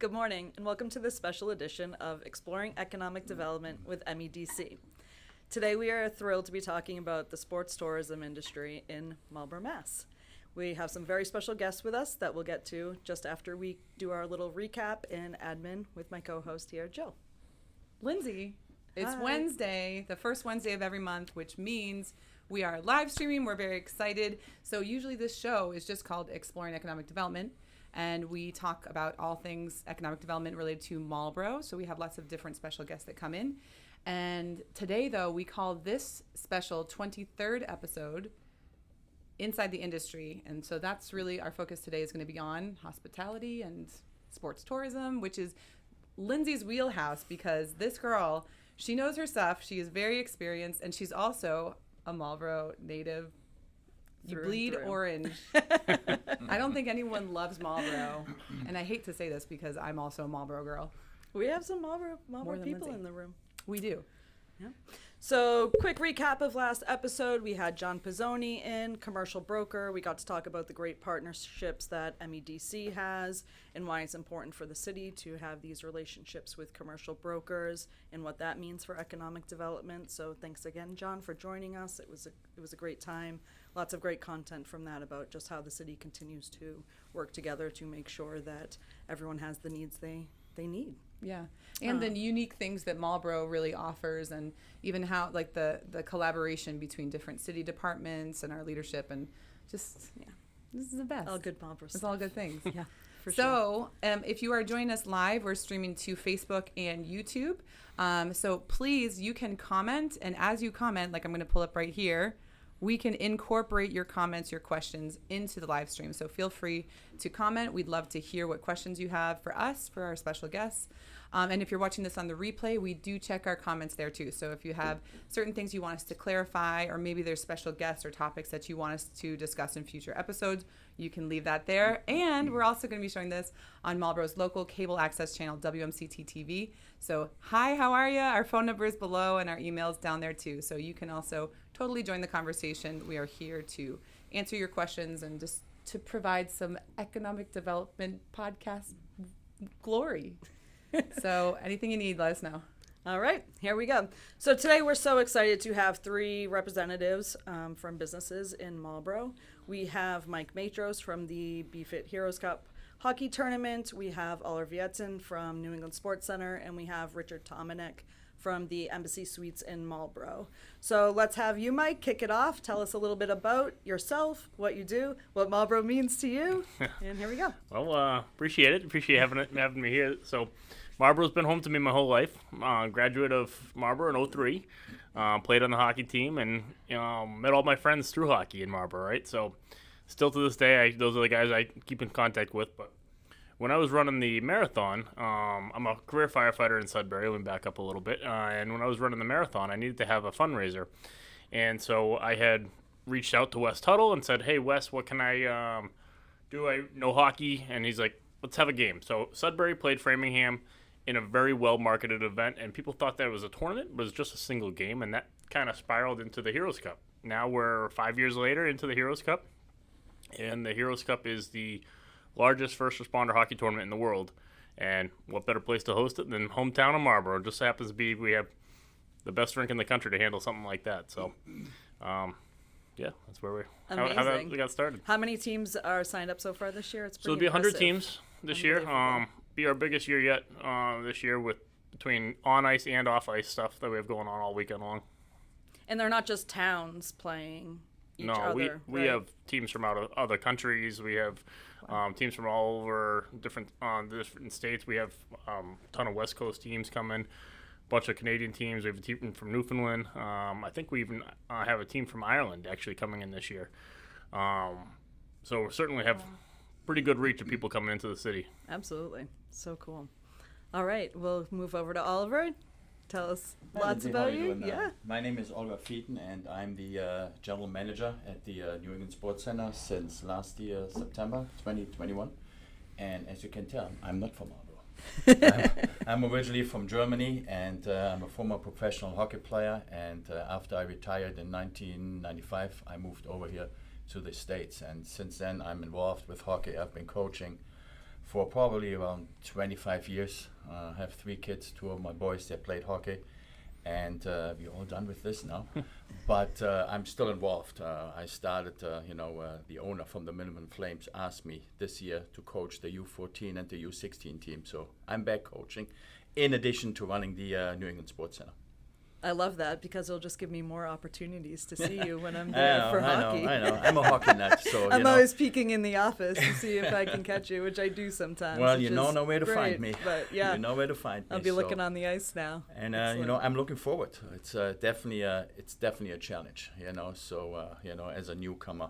Good morning, and welcome to this special edition of Exploring Economic Development with MEDC. Today we are thrilled to be talking about the sports tourism industry in Marlborough, Mass. We have some very special guests with us that we'll get to just after we do our little recap and admin with my co-host here, Jill. Lindsay, it's Hi. Wednesday, the first Wednesday of every month, which means we are live streaming. We're very excited. So usually this show is just called Exploring Economic Development, and we talk about all things economic development related to Marlborough. So we have lots of different special guests that come in. And today, though, we call this special 23rd episode Inside the Industry. And so that's really our focus today is going to be on hospitality and sports tourism, which is Lindsay's wheelhouse because this girl, she knows her stuff. She is very experienced, and she's also a Marlborough native. You bleed orange. I don't think anyone loves Marlborough, and I hate to say this because I'm also a Marlborough girl. We have some Marlborough people Lindsay. in the room. We do. Yeah. So, quick recap of last episode. We had John Pezzoni in, commercial broker. We got to talk about the great partnerships that MEDC has and why it's important for the city to have these relationships with commercial brokers and what that means for economic development. So, thanks again, John, for joining us. It was a great time. Lots of great content from that about just how the city continues to work together to make sure that everyone has the needs they need. Yeah. And the unique things that Marlborough really offers, and even how, like, the collaboration between different city departments and our leadership, and just, yeah, this is the best. All good Marlborough It's stuff. all good things. Yeah, for sure. So if you are joining us live, we're streaming to Facebook and YouTube. So please, you can comment, and as you comment, like I'm going to pull up right here, we can incorporate your comments, your questions into the live stream. So feel free to comment. We'd love to hear what questions you have for us, for our special guests. And if you're watching this on the replay, we do check our comments there too. So if you have certain things you want us to clarify, or maybe there's special guests or topics that you want us to discuss in future episodes, you can leave that there. And we're also going to be showing this on Marlborough's local cable access channel, WMCT TV. So hi, how are you? Our phone number is below and our email's down there too. So you can also totally join the conversation. We are here to answer your questions and just to provide some economic development podcast glory. So anything you need, let us know. All right, here we go. So today we're so excited to have three representatives from businesses in Marlborough. We have Mike Matros from the BFit Heroes Cup hockey tournament. We have Oliver Vieten from New England Sports Center, and we have Richard Tomanek from the Embassy Suites in Marlborough. So let's have you, Mike, kick it off. Tell us a little bit about yourself, what you do, what Marlborough means to you, and here we go. Well, appreciate it. Appreciate having me here. So Marlborough's been home to me my whole life. Graduate of Marlborough in 03. Played on the hockey team and met all my friends through hockey in Marlborough, right? So still to this day, those are the guys I keep in contact with. But when I was running the marathon, I'm a career firefighter in Sudbury. Let me back up a little bit. And when I was running the marathon, I needed to have a fundraiser. And so I had reached out to Wes Tuttle and said, hey, Wes, what can I do? I know hockey. And he's like, let's have a game. So Sudbury played Framingham in a very well-marketed event, and people thought that it was a tournament, but it was just a single game, and that kind of spiraled into the Heroes Cup. Now we're 5 years later into the Heroes Cup, and the Heroes Cup is the largest first responder hockey tournament in the world, and what better place to host it than hometown of Marlborough? It just happens to be we have the best rink in the country to handle something like that, so yeah, that's where how we got started. How many teams are signed up so far this year? It's pretty So it'll be 100 impressive. teams this year. Be our biggest year yet this year with between on ice and off ice stuff that we have going on all weekend long. And they're not just towns playing each other. We right? have teams from out of other countries. We have teams from all over different states. We have a ton of West Coast teams coming, a bunch of Canadian teams. We have a team from Newfoundland. I think we even have a team from Ireland actually coming in this year. So we certainly have pretty good reach of people coming into the city. Absolutely. So cool. All right, we'll move over to Oliver. Tell us Hi, lots Lindsay, about how are you you. doing? Yeah. My name is Oliver Vieten, and I'm the general manager at the New England Sports Center since last year, September 2021. And as you can tell, I'm not from Marlborough. I'm originally from Germany, and I'm a former professional hockey player. And after I retired in 1995, I moved over here to the States. And since then, I'm involved with hockey. I've been coaching for probably around 25 years. I have 3 kids, 2 of my boys, they played hockey, and we're all done with this now. But I'm still involved. I started, the owner from the Minimum Flames asked me this year to coach the U14 and the U16 team. So I'm back coaching, in addition to running the New England Sports Center. I love that because it'll just give me more opportunities to see you when I'm there for hockey. I know. I'm a hockey nut, so I'm always peeking in the office to see if I can catch you, which I do sometimes. Well, you know where to great, find me. But yeah, you know where to find me. I'll be looking on the ice now. And I'm looking forward. It's definitely a challenge. So as a newcomer,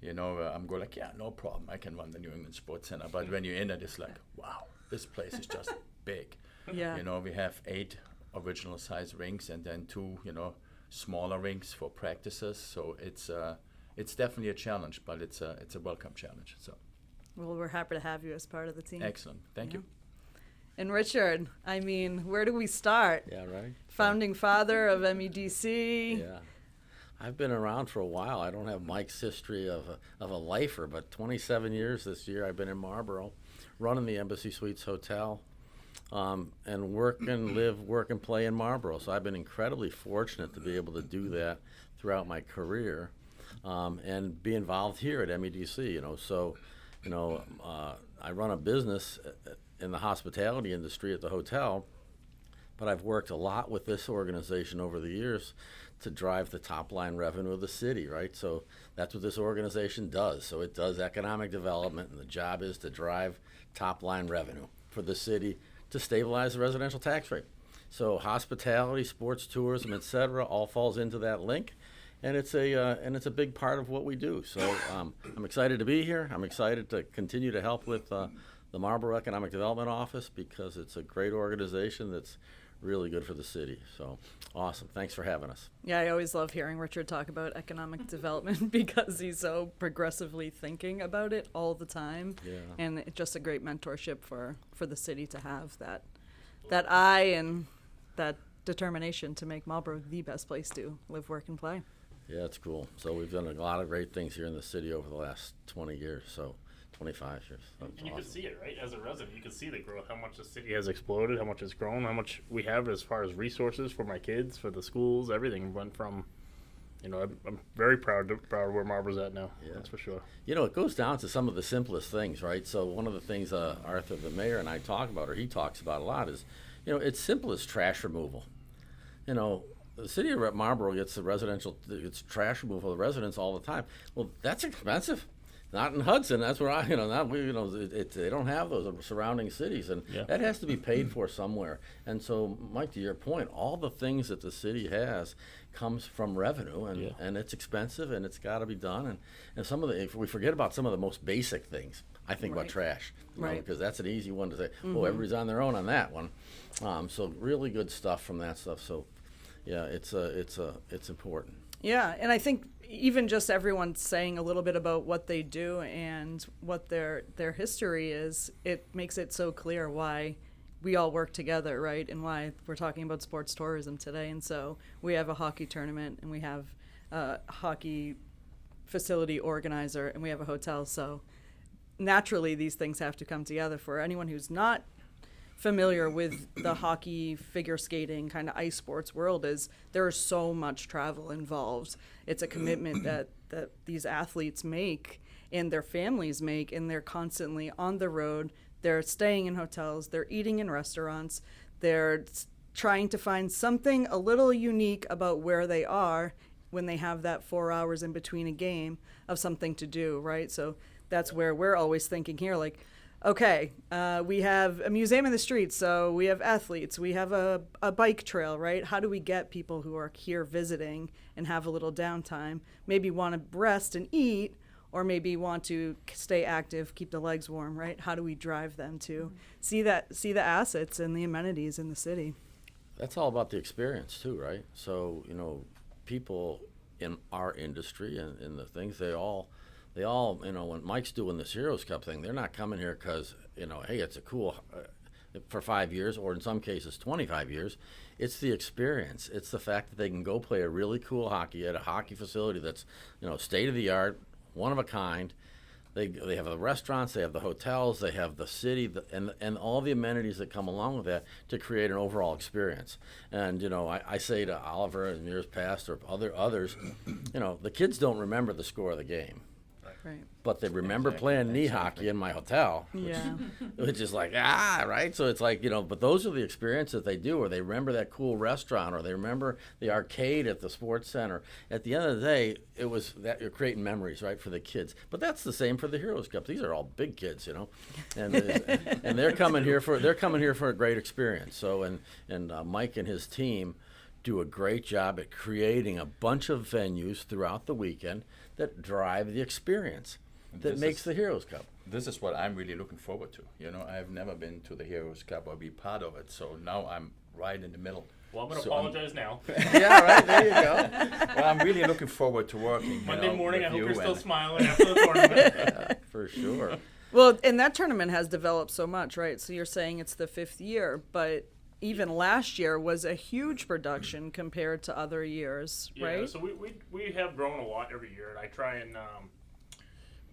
I'm going like, yeah, no problem. I can run the New England Sports Center. But when you're in it, it's like, wow, this place is just big. Yeah. We have 8 original size rinks and then 2 smaller rinks for practices, so it's definitely a challenge, but it's a welcome challenge. So well, we're happy to have you as part of the team. Excellent, thank you. And Richard, I mean, where do we start? Yeah, right. Founding father of MEDC. Yeah, I've been around for a while. I don't have Mike's history of a lifer, but 27 years this year I've been in Marlborough, running the Embassy Suites Hotel. And work and play in Marlborough. So I've been incredibly fortunate to be able to do that throughout my career, and be involved here at MEDC. I run a business in the hospitality industry at the hotel, but I've worked a lot with this organization over the years to drive the top line revenue of the city, right? So that's what this organization does. So it does economic development, and the job is to drive top line revenue for the city to stabilize the residential tax rate. So hospitality, sports, tourism, et cetera, all falls into that link, and it's a big part of what we do. So I'm excited to be here. I'm excited to continue to help with the Marlborough Economic Development Office, because it's a great organization that's really good for the city. So awesome. Thanks for having us. Yeah, I always love hearing Richard talk about economic development because he's so progressively thinking about it all the time. Yeah. And it's just a great mentorship for the city to have that eye and that determination to make Marlborough the best place to live, work, and play. Yeah, it's cool. So we've done a lot of great things here in the city over the last 20 years. So 25 years. And you can see it, right? As a resident, you can see the growth, how much the city has exploded, how much it's grown, how much we have as far as resources for my kids, for the schools, everything went from, I'm very proud of where Marlborough's at now. Yeah. That's for sure. It goes down to some of the simplest things, right? So one of the things Arthur, the mayor, and I talk about, or he talks about a lot, is, it's simple as trash removal. The city of Marlborough gets it's trash removal of the residents all the time. Well, that's expensive. Not in Hudson. That's where they don't have those surrounding cities, and that has to be paid for somewhere. And so, Mike, to your point, all the things that the city has comes from revenue, and it's expensive, and it's got to be done. And some of if we forget about some of the most basic things, I think about trash, because that's an easy one to say. Oh, everybody's on their own on that one. So really good stuff from that stuff. So, yeah, it's important. Yeah, and I think even just everyone saying a little bit about what they do and what their history is, it makes it so clear why we all work together, right? And why we're talking about sports tourism today. And so we have a hockey tournament, and we have a hockey facility organizer, and we have a hotel. So naturally, these things have to come together. For anyone who's not familiar with the hockey, figure skating, kind of ice sports world, is there is so much travel involved. It's a commitment that these athletes make and their families make, and they're constantly on the road. They're staying in hotels, they're eating in restaurants, they're trying to find something a little unique about where they are when they have that 4 hours in between a game of something to do, right? So that's where we're always thinking here, like, okay, we have a museum in the streets, so we have athletes, we have a bike trail, right? How do we get people who are here visiting and have a little downtime, maybe want to rest and eat, or maybe want to stay active, keep the legs warm, right? How do we drive them to see the assets and the amenities in the city? That's all about the experience too, right? So, people in our industry and in the things, they all, when Mike's doing this Heroes Cup thing, they're not coming here because, hey, it's a cool, for 5 years, or in some cases 25 years. It's the experience. It's the fact that they can go play a really cool hockey at a hockey facility that's, state of the art, one of a kind, They have the restaurants, they have the hotels, they have the city, and all the amenities that come along with that to create an overall experience. And I say to Oliver in years past or others, the kids don't remember the score of the game, Right. but they remember playing knee hockey in my hotel, Yeah. which is like right. So it's like but those are the experiences they do, or they remember that cool restaurant, or they remember the arcade at the sports center. At the end of the day, it was that you're creating memories, right, for the kids. But that's the same for the Heroes Cup. These are all big kids, and they're coming here for a great experience. So and Mike and his team do a great job at creating a bunch of venues throughout the weekend that drive the experience that makes the Heroes Cup. This is what I'm really looking forward to. I've never been to the Heroes Cup or be part of it, so now I'm right in the middle. Well, I'm going to So apologize now. Yeah, right. There you go. Well, I'm really looking forward to working. Monday morning, I with hope you you're still and- smiling after the tournament. Yeah, for sure. Well, and that tournament has developed so much, right? So you're saying it's the 5th year, but even last year was a huge production compared to other years, Yeah, right? so we have grown a lot every year, and I try and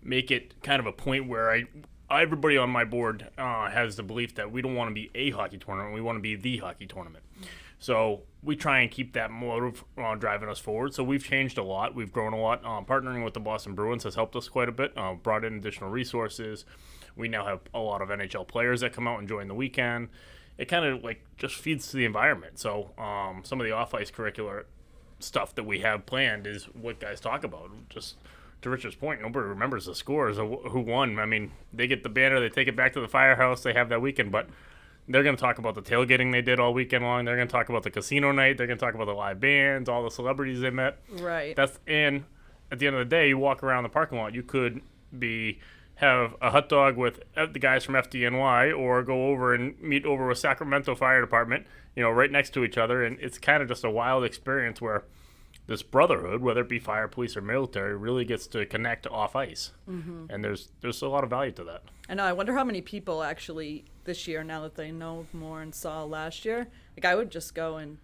make it kind of a point where everybody on my board has the belief that we don't want to be a hockey tournament, we want to be the hockey tournament. So we try and keep that motive driving us forward. So we've changed a lot. We've grown a lot. Partnering with the Boston Bruins has helped us quite a bit, brought in additional resources. We now have a lot of NHL players that come out and join the weekend. It kind of just feeds to the environment. So some of the off-ice curricular stuff that we have planned is what guys talk about. Just to Richard's point, nobody remembers the scores of who won. I mean, they get the banner, they take it back to the firehouse, they have that weekend, but they're going to talk about the tailgating they did all weekend long. They're going to talk about the casino night. They're going to talk about the live bands, all the celebrities they met. Right. And at the end of the day, you walk around the parking lot, you could have a hot dog with the guys from FDNY, or go over and meet over with Sacramento Fire Department, right next to each other. And it's kind of just a wild experience where this brotherhood, whether it be fire, police, or military, really gets to connect off ice. Mm-hmm. And there's a lot of value to that. I know. I wonder how many people actually this year, now that they know more and saw last year, I would just go and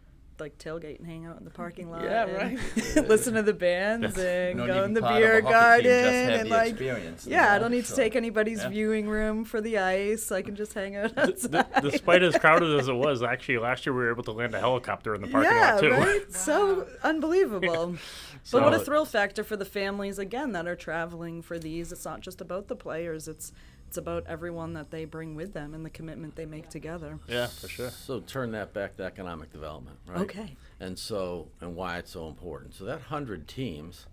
tailgate and hang out in the parking lot. Yeah, and right. listen to the bands and Not go even in the part of beer a hockey team, garden just have and the experience, I don't need to so, take anybody's yeah. viewing room for the ice. I can just hang out outside. Despite as crowded as it was, actually last year we were able to land a helicopter in the parking lot too. Right? So unbelievable. So- But what a thrill factor for the families, again, that are traveling for these. It's not just about the players. It's about everyone that they bring with them and the commitment they make together. Yeah, for sure. So turn that back to economic development, right? Okay. And why it's so important. So that 100 teams,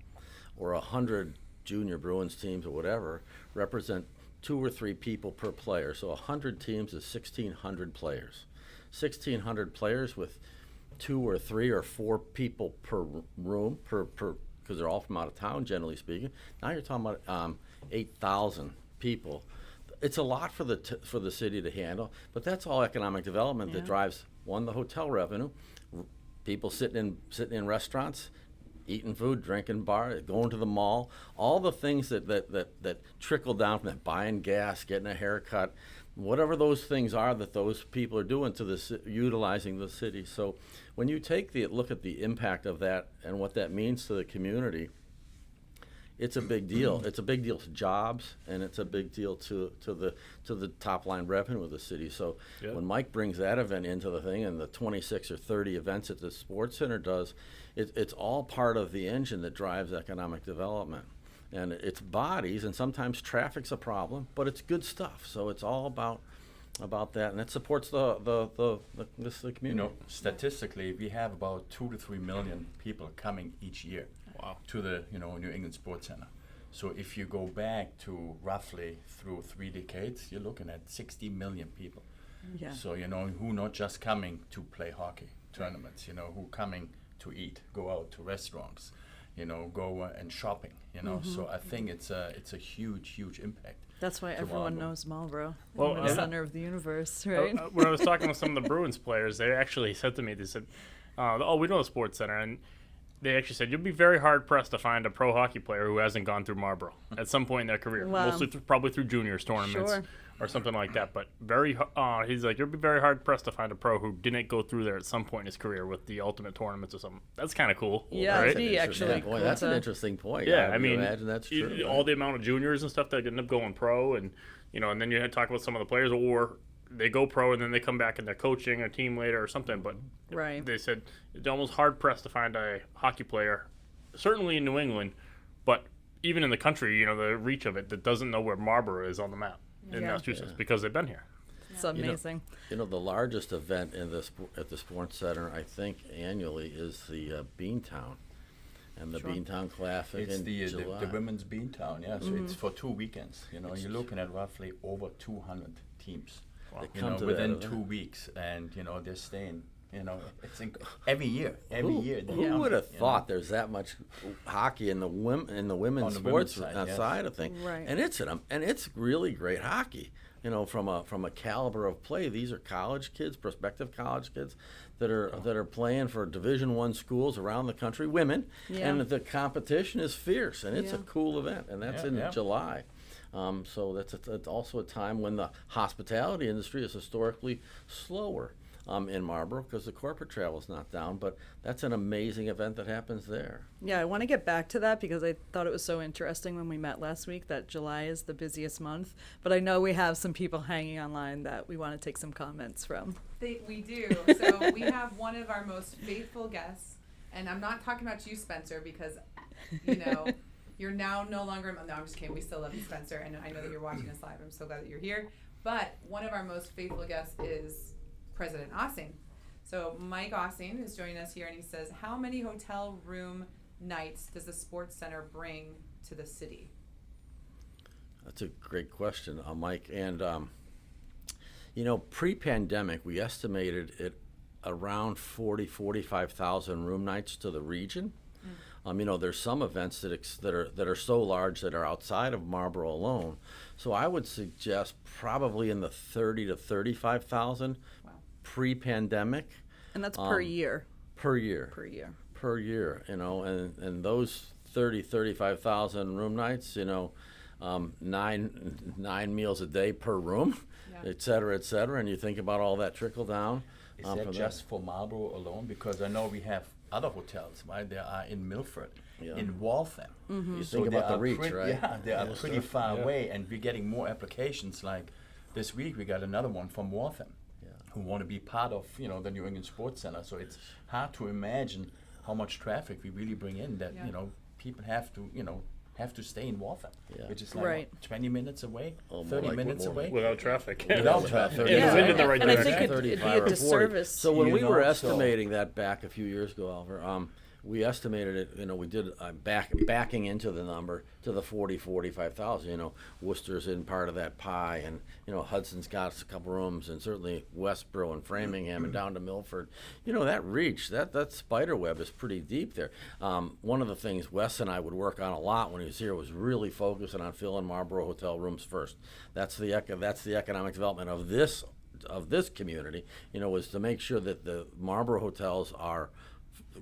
or 100 junior Bruins teams or whatever, represent 2 or 3 people per player. So 100 teams is 1,600 players. 1,600 players with 2 or 3 or 4 people per room, because they're all from out of town, generally speaking. Now you're talking about 8,000 people. It's a lot for the city to handle, but that's all economic development that drives, one, the hotel revenue, people sitting in restaurants, eating food, drinking bar, going to the mall, all the things that trickle down from that, buying gas, getting a haircut, whatever those things are that those people are doing to utilizing the city. So when you take look at the impact of that and what that means to the community, it's a big deal. It's a big deal to jobs, and it's a big deal to the top line revenue of the city. So when Mike brings that event into the thing, and the 26 or 30 events that the Sports Center does, it's all part of the engine that drives economic development. And it's bodies, and sometimes traffic's a problem, but it's good stuff. So it's all about that, and it supports the community. Statistically, we have about 2 to 3 million people coming each year. Wow. To the New England Sports Center. So if you go back to roughly through 3 decades, you're looking at 60 million people. Yeah. So who not just coming to play hockey tournaments, who coming to eat, go out to restaurants, go and shopping, So I think it's a huge impact. That's why to everyone Marlborough. knows Marlborough. Well, the yeah. center of the universe, right? When I was talking with some of the Bruins players, they actually said to me, they said, we know the Sports Center, and they actually said, you'll be very hard-pressed to find a pro hockey player who hasn't gone through Marlborough at some point in their career, Wow. mostly probably through juniors tournaments. Sure. or something like that. But he's like, you'll be very hard pressed to find a pro who didn't go through there at some point in his career with the ultimate tournaments or something. That's kind of cool. Yeah, right? it'd be actually Boy, cool that's an to- interesting point. Yeah, I would mean, imagine that's true. all the amount of juniors and stuff that end up going pro, and and then you had to talk about some of the players, or they go pro and then they come back and they're coaching a team later or something. But Right. they said it's almost hard pressed to find a hockey player, certainly in New England, but even in the country, the reach of it, that doesn't know where Marlborough is on the map in Yeah. Massachusetts because they've been here. It's amazing. The largest event at the Sports Center, I think, annually is the Beantown, and the Beantown Classic It's in July. the women's Beantown, yeah. So it's for 2 weekends. You're looking at roughly over 200 teams. That come to that within event. 2 weeks, and they're staying. It's every year. Every year. they Who come, would have you know. thought there's that much hockey in the women's On the women's sports side, yes. side of things? Right. And it's really great hockey. From a caliber of play. These are college kids, prospective college kids, that are playing for Division I schools around the country, women, Yeah. and the competition is fierce, and it's a Yeah. cool event, and that's in July. So it's also a time when the hospitality industry is historically slower in Marlborough because the corporate travel is not down, but that's an amazing event that happens there. Yeah, I want to get back to that because I thought it was so interesting when we met last week that July is the busiest month. But I know we have some people hanging online that we want to take some comments from. We do. So we have one of our most faithful guests, and I'm not talking about you, Spencer, because you're now no longer. No, I'm just kidding. We still love you, Spencer, and I know that you're watching us live. I'm so glad that you're here. But one of our most faithful guests is President Ossing. So Mike Ossing is joining us here, and he says, how many hotel room nights does the Sports Center bring to the city? That's a great question, Mike. And, pre-pandemic, we estimated it around 45,000 room nights to the region. There's some events that are so large that are outside of Marlborough alone. So I would suggest probably in the 30 to 35,000 pre-pandemic. And that's per year. Per year. Per year. And those 35,000 room nights, nine meals a day per room, et cetera, and you think about all that trickle down. Is that just for Marlborough alone? Because I know we have other hotels, right? There are in Milford, in Waltham. You So think they about the are reach, pretty- right? Yeah, they are pretty far away, and we're getting more applications. Like this week, we got another one from Waltham, who want to be part of the New England Sports Center. So it's hard to imagine how much traffic we really bring in. That people have to stay in Waltham, which is like Right. 20 minutes away, Oh, more 30 like minutes more. away. Without traffic. Without traffic. And the wind in the right and I direction. think it'd be 35 a or 40. disservice. So when You we were know, so- estimating that back a few years ago, Oliver, we estimated it, we did backing into the number to the 45,000. Worcester's in part of that pie, and Hudson's got a couple rooms, and certainly Westboro and Framingham and down to Milford. That reach, that spider web is pretty deep there. One of the things Wes and I would work on a lot when he was here was really focusing on filling Marlborough hotel rooms first. That's the economic development of this community. Was to make sure that the Marlborough hotels are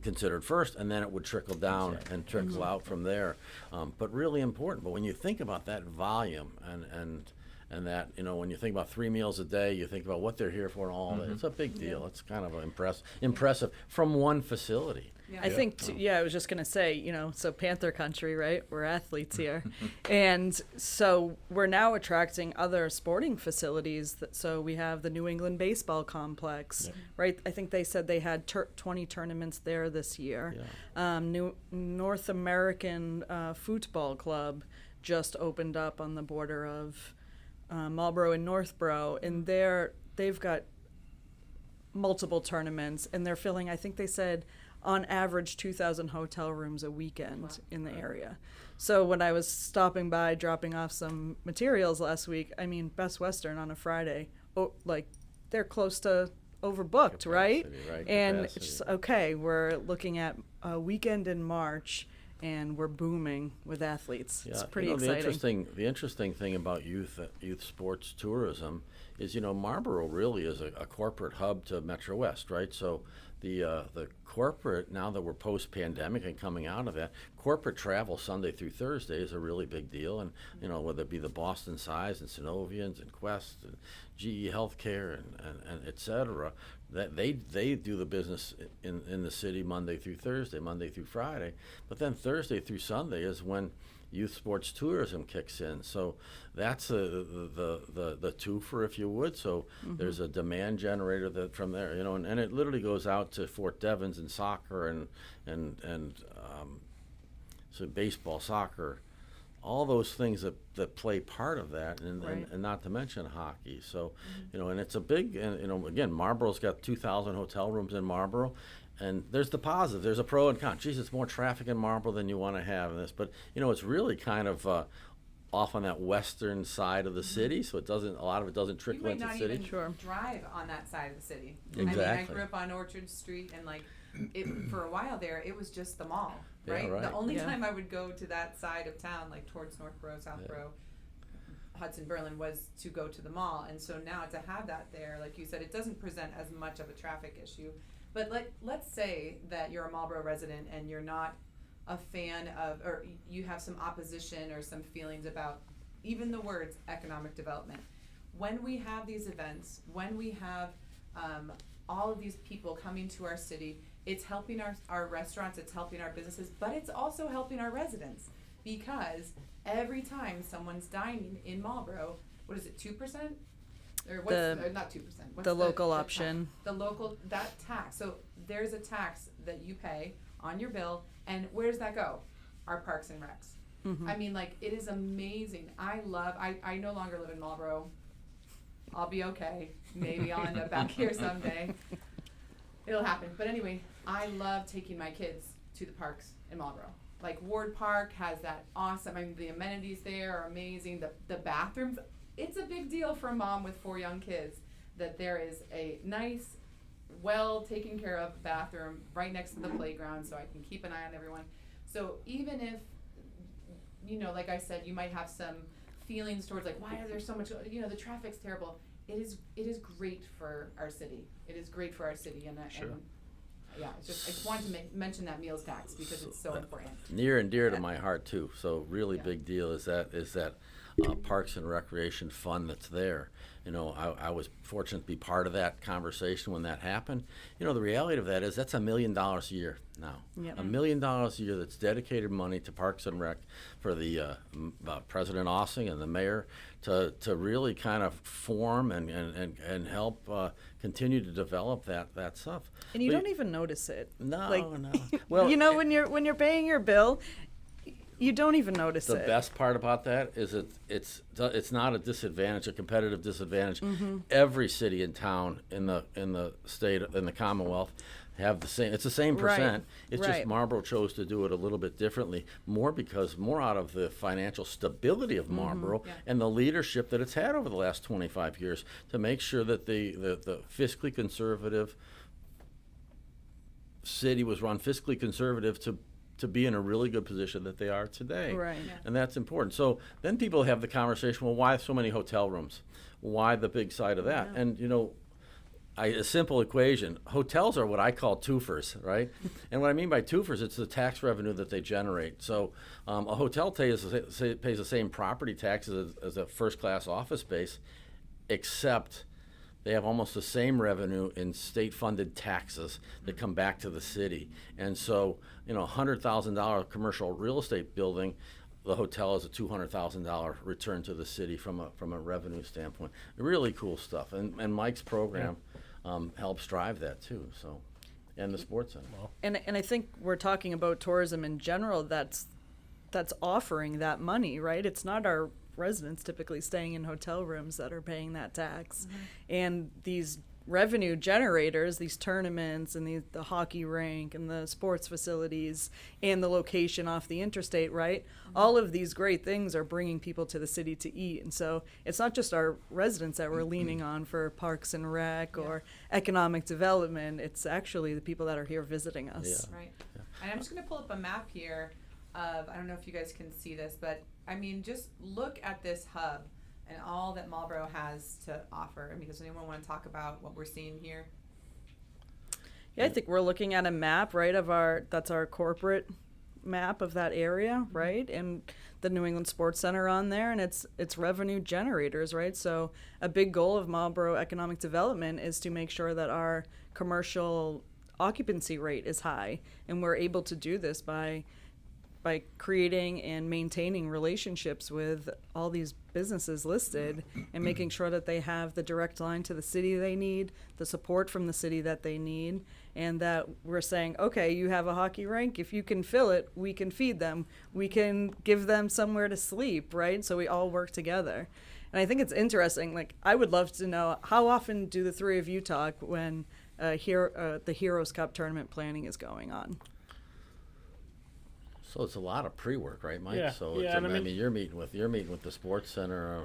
considered first, and then it would trickle down and trickle out from there. But really important. But when you think about that volume and that, when you think about 3 meals a day, you think about what they're here for and all that, it's a big deal. It's kind of impressive from one facility. I think, I was just going to say, so Panther country, right? We're athletes here. And so we're now attracting other sporting facilities. So we have the New England Baseball Complex, right? I think they said they had 20 tournaments there this year. North American Football Club just opened up on the border of Marlborough and Northborough. And they've got multiple tournaments, and they're filling, I think they said, on average 2,000 hotel rooms a weekend in the area. So when I was stopping by dropping off some materials last week, Best Western on a Friday, they're close to overbooked, right? And Capacity. it's okay, we're looking at a weekend in March and we're booming with athletes. It's pretty exciting. The interesting thing about youth sports tourism is, Marlborough really is a corporate hub to MetroWest, right? So the corporate, now that we're post-pandemic and coming out of that, corporate travel Sunday through Thursday is a really big deal. And, whether it be the Boston Size and Synovians and Quest and GE Healthcare and et cetera, that they do the business in the city Monday through Thursday, Monday through Friday. But then Thursday through Sunday is when youth sports tourism kicks in. So that's the twofer, if you would. So there's a demand generator that from there, and it literally goes out to Fort Devens and soccer and so baseball, soccer, all those things that play part of that, and not to mention hockey. So, and it's a big, and again, Marlborough's got 2,000 hotel rooms in Marlborough. And there's the positive. There's a pro and con. Geez, it's more traffic in Marlborough than you want to have in this. But, it's really kind of off on that western side of the city, so a lot of it doesn't trickle into the city. You might not even drive on that side of the city. Exactly. I grew up on Orchard Street, and for a while there, it was just the mall, right? Yeah, right. The only time I would go to that side of town, like towards Northborough, Southborough, Hudson, Berlin, was to go to the mall. And so now to have that there, like you said, it doesn't present as much of a traffic issue. But let's say that you're a Marlborough resident and you're not a fan of, or you have some opposition or some feelings about even the words economic development. When we have these events, when we have all of these people coming to our city, it's helping our restaurants, it's helping our businesses, but it's also helping our residents, because every time someone's dining in Marlborough, what is it, 2%? Or what's not 2%? What's the local option? That tax. So there's a tax that you pay on your bill, and where does that go? Our parks and recs. I mean, it is amazing. I no longer live in Marlborough. I'll be okay. Maybe I'll end up back here someday. It'll happen. But anyway, I love taking my kids to the parks in Marlborough. Like Ward Park has that awesome, the amenities there are amazing. The bathrooms, it's a big deal for a mom with 4 young kids that there is a nice, well taken care of bathroom right next to the playground, so I can keep an eye on everyone. So even if, like I said, you might have some feelings towards why is there so much, the traffic's terrible. It is great for our city. It is great for our city, and yeah, I just wanted to mention that meals tax because it's so important. Near and dear to my heart too. So really big deal is that Parks and Recreation Fund that's there. I was fortunate to be part of that conversation when that happened. The reality of that is that's $1 million a year now. Yep. $1 million a year that's dedicated money to Parks and Rec for the President Ossing and the mayor to really kind of form and help continue to develop that stuff. And you don't even notice it. No, no. Well, when you're paying your bill, you don't even notice it. The best part about that is it's not a disadvantage, a competitive disadvantage. Every city and town in the state, in the Commonwealth, have the same. It's the same percent. It's just Marlborough chose to do it a little bit differently, more out of the financial stability of Marlborough and the leadership that it's had over the last 25 years to make sure that the fiscally conservative city was run fiscally conservative to be in a really good position that they are today. Right. Yeah. And that's important. So then people have the conversation, well, why so many hotel rooms? Why the big side of that? Yeah. And, a simple equation. Hotels are what I call twofers, right? And what I mean by twofers, it's the tax revenue that they generate. So a hotel pays the same property taxes as a first-class office space, except they have almost the same revenue in state-funded taxes that come back to the city. And so, $100,000 commercial real estate building, the hotel is a $200,000 return to the city from a revenue standpoint. Really cool stuff. And Mike's program helps drive that too. So, and the sports center. And I think we're talking about tourism in general. That's offering that money, right? It's not our residents typically staying in hotel rooms that are paying that tax. And these revenue generators, these tournaments and the hockey rink and the sports facilities and the location off the interstate, right? All of these great things are bringing people to the city to eat. And so it's not just our residents that we're leaning on for parks and rec or economic development. It's actually the people that are here visiting us. Yeah. Right. And I'm just going to pull up a map here of, I don't know if you guys can see this, but just look at this hub and all that Marlborough has to offer. I mean, does anyone want to talk about what we're seeing here? Yeah, I think we're looking at a map, right, that's our corporate map of that area, right? And the New England Sports Center on there, and it's revenue generators, right? So a big goal of Marlborough Economic Development is to make sure that our commercial occupancy rate is high, and we're able to do this by creating and maintaining relationships with all these businesses listed and making sure that they have the direct line to the city they need, the support from the city that they need, and that we're saying, okay, you have a hockey rink, if you can fill it, we can feed them, we can give them somewhere to sleep, right? So we all work together. And I think it's interesting, like, I would love to know, how often do the three of you talk when the Heroes Cup tournament planning is going on? So it's a lot of pre-work, right, Mike? Yeah, So yeah, it's, and I I mean, mean- you're meeting with the sports center,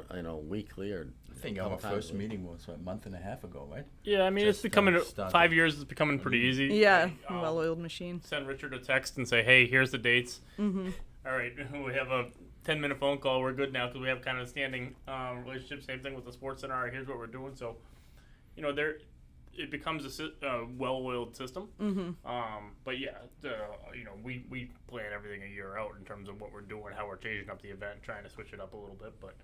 weekly or. I think our first meeting was a month and a half ago, right? Yeah, I mean, it's Just, becoming started. 5 years. It's becoming pretty easy. Yeah, Like, well-oiled machine. send Richard a text and say, hey, here's the dates. All right, we have a 10-minute phone call. We're good now because we have kind of a standing relationship. Same thing with the sports center. All right, here's what we're doing. So, it becomes a well-oiled system. But yeah, we plan everything a year out in terms of what we're doing, how we're changing up the event, trying to switch it up a little bit. But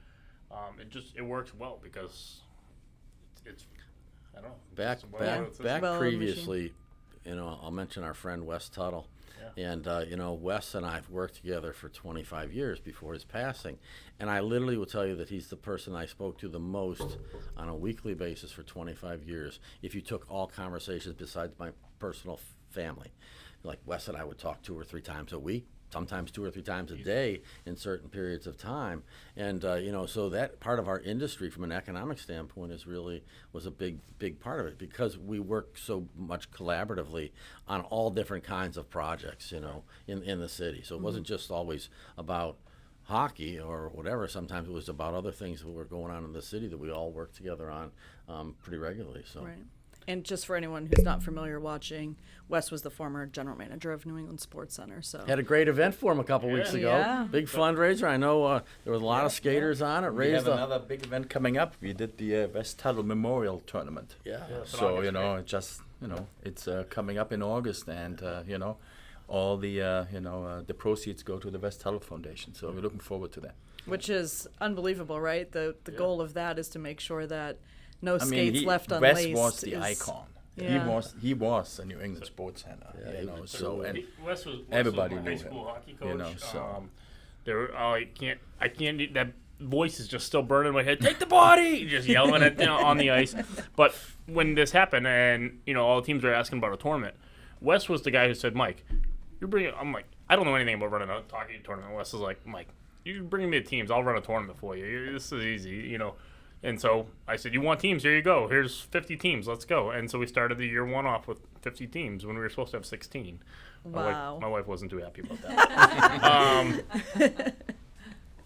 it works well because it's I don't know. Back it's a well-oiled system. Well-oiled previously, I'll mention our friend Wes Tuttle. Yeah. And, Wes and I have worked together for 25 years before his passing. And I literally will tell you that he's the person I spoke to the most on a weekly basis for 25 years. If you took all conversations besides my personal family, like Wes and I would talk 2 or 3 times a week, sometimes 2 or 3 times a day in certain periods of time. And, so that part of our industry from an economic standpoint was a big part of it because we work so much collaboratively on all different kinds of projects, in the city. So it wasn't just always about hockey or whatever. Sometimes it was about other things that were going on in the city that we all work together on pretty regularly. So. Right. And just for anyone who's not familiar watching, Wes was the former general manager of New England Sports Center. So Had a great event for him a couple weeks ago. Yeah. Big fundraiser. I know there was a lot of skaters on it. We have Raised a, another big event coming up. We did the West Tuttle Memorial Tournament. yeah. So it's coming up in August, and all the proceeds go to the West Tuttle Foundation. So we're looking forward to that. which is unbelievable, right? The goal of that is to make sure that no I mean, skates left unlaced. Wes was the icon. Yeah. He was a New England Sports Center. Yeah, he was and Wes was everybody my knew high him, school hockey coach. so. I can't. That voice is just still burning in my head. Take the body, just yelling it on the ice. But when this happened, and all the teams were asking about a tournament, Wes was the guy who said, "Mike, you're bringing." I'm like, I don't know anything about running a hockey tournament. Wes is like, "Mike, you bring me the teams. I'll run a tournament for you. This is easy, And so I said, "You want teams? Here you go. Here's 50 teams. Let's go." And so we started the year one off with 50 teams when we were supposed to have 16. Wow. My wife wasn't too happy about that.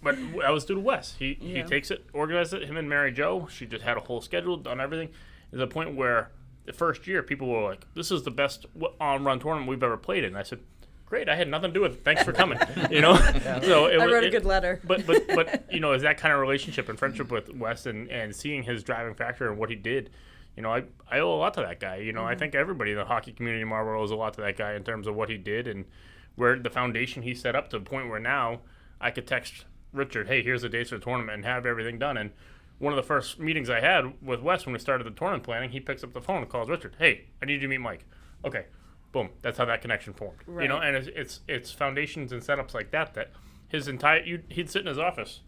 But I was due to Wes. He takes it, organizes it. Him and Mary Jo. She just had a whole schedule, done everything. To the point where the first year people were like, "This is the best on-run tournament we've ever played in." And I said, "Great, I had nothing to do with it. Thanks for coming." So I wrote a good letter. But is that kind of relationship and friendship with Wes and seeing his driving factor and what he did, I owe a lot to that guy. I think everybody in the hockey community in Marlborough owes a lot to that guy in terms of what he did and where the foundation he set up to the point where now I could text Richard, "Hey, here's the dates for the tournament," and have everything done. And one of the first meetings I had with Wes when we started the tournament planning, he picks up the phone and calls Richard, "Hey, I need you to meet Mike." Okay. Boom. That's how that connection formed. Right. And it's foundations and setups like that his entire he'd sit in his office,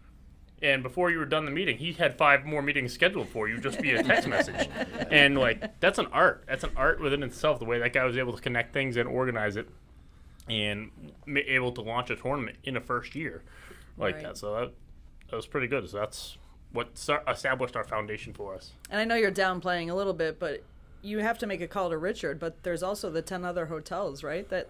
and before you were done the meeting, he had 5 more meetings scheduled for you just via text message, and that's an art. That's an art within itself. The way that guy was able to connect things and organize it, and able to launch a tournament in a first year like Right. that. So that was pretty good. So that's what established our foundation for us. And I know you're downplaying a little bit, but you have to make a call to Richard, but there's also the 10 other hotels, right? That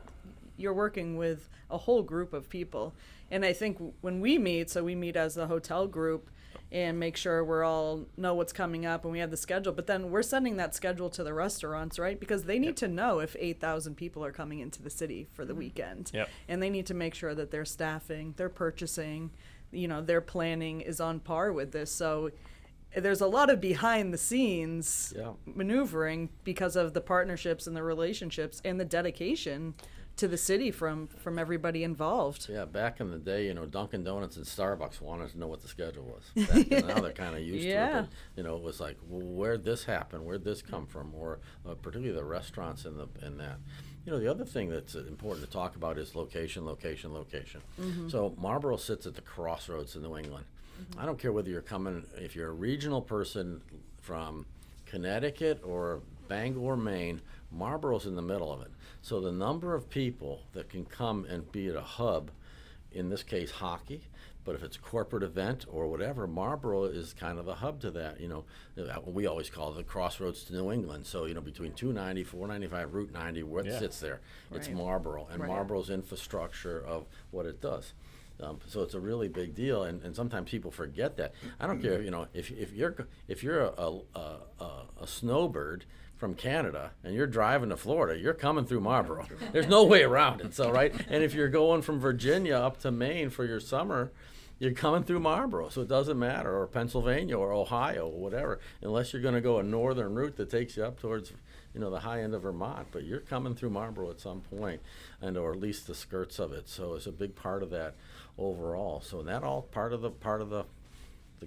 you're working with a whole group of people. And I think when we meet, so we meet as the hotel group and make sure we're all know what's coming up and we have the schedule, but then we're sending that schedule to the restaurants, right? Because they need to know if 8,000 people are coming into the city for the weekend. Yep. And they need to make sure that they're staffing, they're purchasing, their planning is on par with this. So there's a lot of behind the scenes maneuvering because of the partnerships and the relationships and the dedication to the city from everybody involved. Yeah, back in the day, Dunkin' Donuts and Starbucks wanted to know what the schedule was. Now they're kind of used to it. But, it was like, well, where'd this happen? Where'd this come from? Or particularly the restaurants in that. The other thing that's important to talk about is location. So Marlborough sits at the crossroads in New England. I don't care whether if you're a regional person from Connecticut or Bangor, Maine, Marlborough's in the middle of it. So the number of people that can come and be at a hub, in this case hockey, but if it's a corporate event or whatever, Marlborough is kind of the hub to that. We always call it the crossroads to New England. So, between 290, 495, Route 90, what sits there? It's Marlborough, and Marlborough's infrastructure of what it does. So it's a really big deal, and sometimes people forget that. I don't care, if you're a snowbird from Canada and you're driving to Florida, you're coming through Marlborough. There's no way around it. So and if you're going from Virginia up to Maine for your summer, you're coming through Marlborough. So it doesn't matter, or Pennsylvania or Ohio or whatever, unless you're going to go a northern route that takes you up towards the high end of Vermont, but you're coming through Marlborough at some point, or at least the skirts of it. So it's a big part of that overall. So that all part of the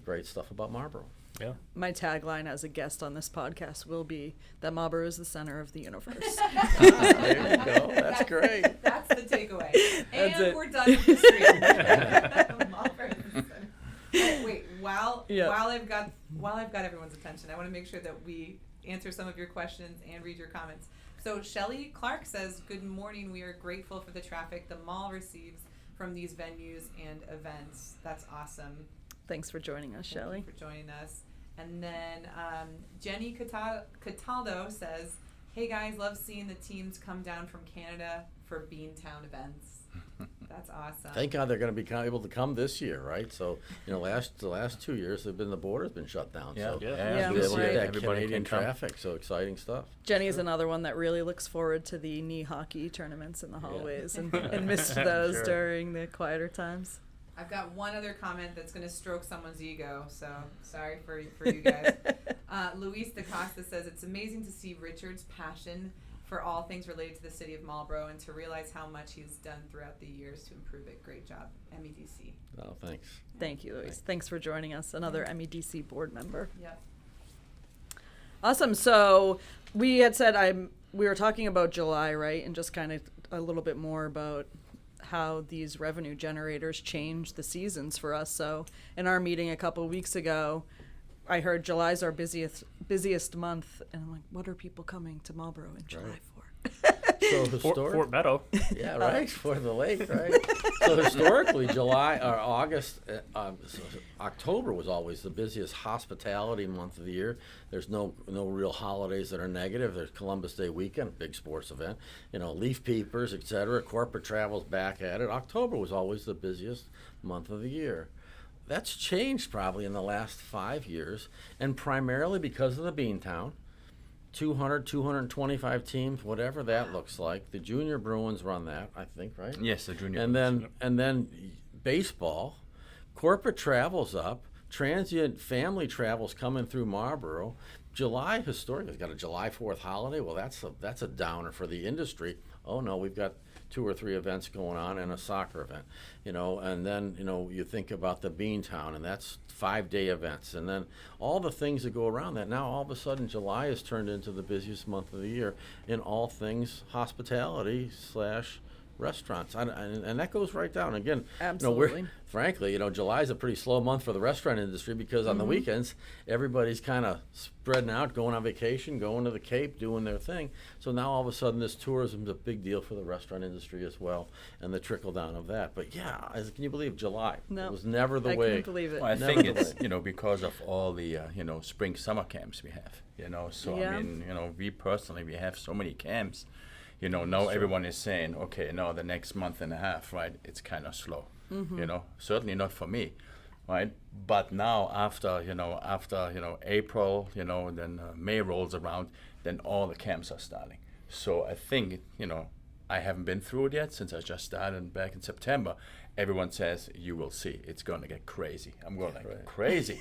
great stuff about Marlborough. Yeah. My tagline as a guest on this podcast will be that Marlborough is the center of the universe. There you go. That's great. That's the takeaway. And we're done with the stream. Marlborough is the center. Oh, wait, while I've got everyone's attention, I want to make sure that we answer some of your questions and read your comments. So Shelley Clark says, "Good morning. We are grateful for the traffic the mall receives from these venues and events." That's awesome. Thanks for joining us, Shelley. Thank you for joining us. And then Jenny Cataldo says, "Hey guys, love seeing the teams come down from Canada for Beantown events." That's awesome. Thank God they're going to be able to come this year, right? So, the last 2 years the border's been shut down. So Yeah, be able to right. get that Everybody Canadian can come. traffic. So exciting stuff. Jenny is another one that really looks forward to the knee hockey tournaments in the hallways and missed those Sure. during the quieter times. I've got one other comment that's going to stroke someone's ego, so sorry for you guys. Luis DaCosta says, "It's amazing to see Richard's passion for all things related to the city of Marlborough and to realize how much he's done throughout the years to improve it. Great job, MEDC." Oh, thanks. Thank you, Luis. Thanks for joining us, another MEDC board member. Yep. Awesome. So we had said we were talking about July, right? And just kind of a little bit more about how these revenue generators change the seasons for us. So in our meeting a couple weeks ago, I heard July's our busiest month, and I'm like, what are people coming to Marlborough in July for? So historic. Fort Meadow. Yeah, right. For the lake, right? So historically, July or August, October was always the busiest hospitality month of the year. There's no real holidays that are negative. There's Columbus Day weekend, big sports event. Leaf peepers, etc. Corporate travel's back at it. October was always the busiest month of the year. That's changed probably in the last 5 years, and primarily because of the Beantown. 200, 225 teams, whatever that looks like. The Junior Bruins run that, I think, right? Yes, the junior. And then baseball, corporate travel's up, transient family travel's coming through Marlborough. July historically has got a July 4th holiday. Well, that's a downer for the industry. Oh no, we've got 2 or 3 events going on and a soccer event, and then you think about the Beantown, and that's 5-day events, and then all the things that go around that. Now all of a sudden July has turned into the busiest month of the year in all things hospitality / restaurants, and that goes right down. Again, Absolutely. Frankly, July is a pretty slow month for the restaurant industry because on the weekends, everybody's kind of spreading out, going on vacation, going to the Cape, doing their thing. So now all of a sudden, this tourism is a big deal for the restaurant industry as well, and the trickle down of that. But yeah, can you believe July? No, it was never the I way. couldn't believe it. Well, I Never think the it's way. because of all the spring summer camps we have. So Yeah. I mean we personally we have so many camps. Now everyone is saying, okay, no, the next month and a half, right? It's kind of slow. Certainly not for me, right? But now after April, then May rolls around, then all the camps are starting. So I think I haven't been through it yet since I just started back in September, everyone says, you will see, it's going to get crazy. I'm going like, Right. crazy?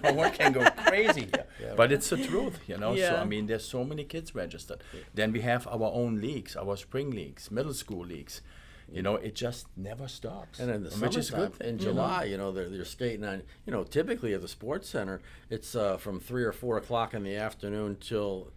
One can go crazy here. Yeah, But it's the truth, So, Yeah. I mean, there's so many kids registered. Then we have our own leagues, our spring leagues, middle school leagues. It just never stops. And in the which is a summertime, good thing. in July, they're skating on. Typically at the sports center, it's from 3 or 4 o'clock in the afternoon till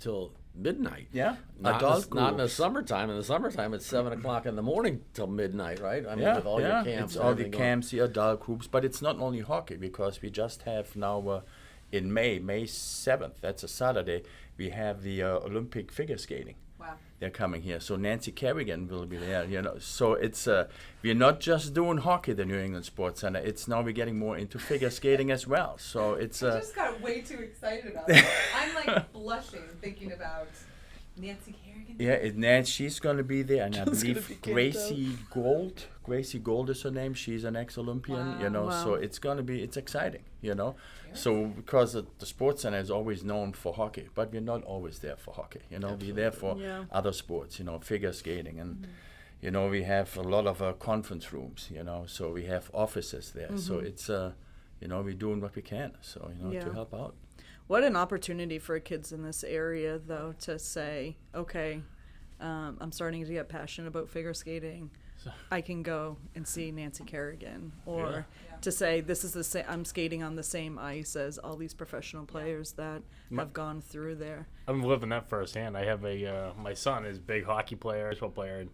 midnight. Yeah, Not adult not in the groups. summertime. In the summertime, it's 7 o'clock in the morning till midnight, right? I mean, Yeah, with all your camps. it's and all the everything going. camps, the adult groups, but it's not only hockey because we just have now in May 7th, that's a Saturday, we have the Olympic figure skating. Wow. They're coming here, so Nancy Kerrigan will be there. So it's we're not just doing hockey, the New England Sports Center. It's now we're getting more into figure skating as well. So it's I just got way too excited about it. I'm like blushing thinking about Nancy Kerrigan. Nancy, she's going to be there, and I Jill's gonna believe be kicked Gracie Gold. Gracie Gold is her name. She's an ex-Olympian. Wow. So it's going to be exciting. So because the Sports Center is always known for hockey, but we're not always there for hockey. We're there for Yeah. other sports. Figure skating, and we have a lot of conference rooms. So we have offices there. So it's we're doing what we can. So Yeah. to help out. What an opportunity for kids in this area, though, to say, okay, I'm starting to get passionate about figure skating. I can go and see Nancy Kerrigan, or to say this is I'm skating on the same ice as all these professional players that have gone through there. I'm living that firsthand. I have my son is a big hockey player, baseball player, and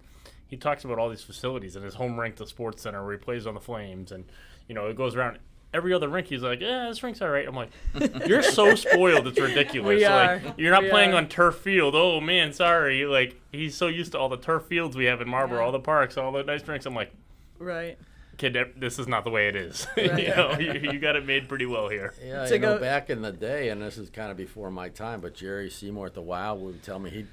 he talks about all these facilities and his home rink, the Sports Center, where he plays on the Flames, and it goes around. Every other rink, he's like, yeah, this rink's all right. I'm like, you're so spoiled, it's ridiculous. We Like, are. you're not We playing are. on turf field. Oh, man, sorry. Like, he's so used to all the turf fields we have in Marlborough, Yeah. all the parks, all the nice rinks. I'm like, Right. kid, this is not the way it is. Right. You got it made pretty well here. Yeah, To go- back in the day, and this is kind of before my time, but Jerry Seymour at the Wild would tell me he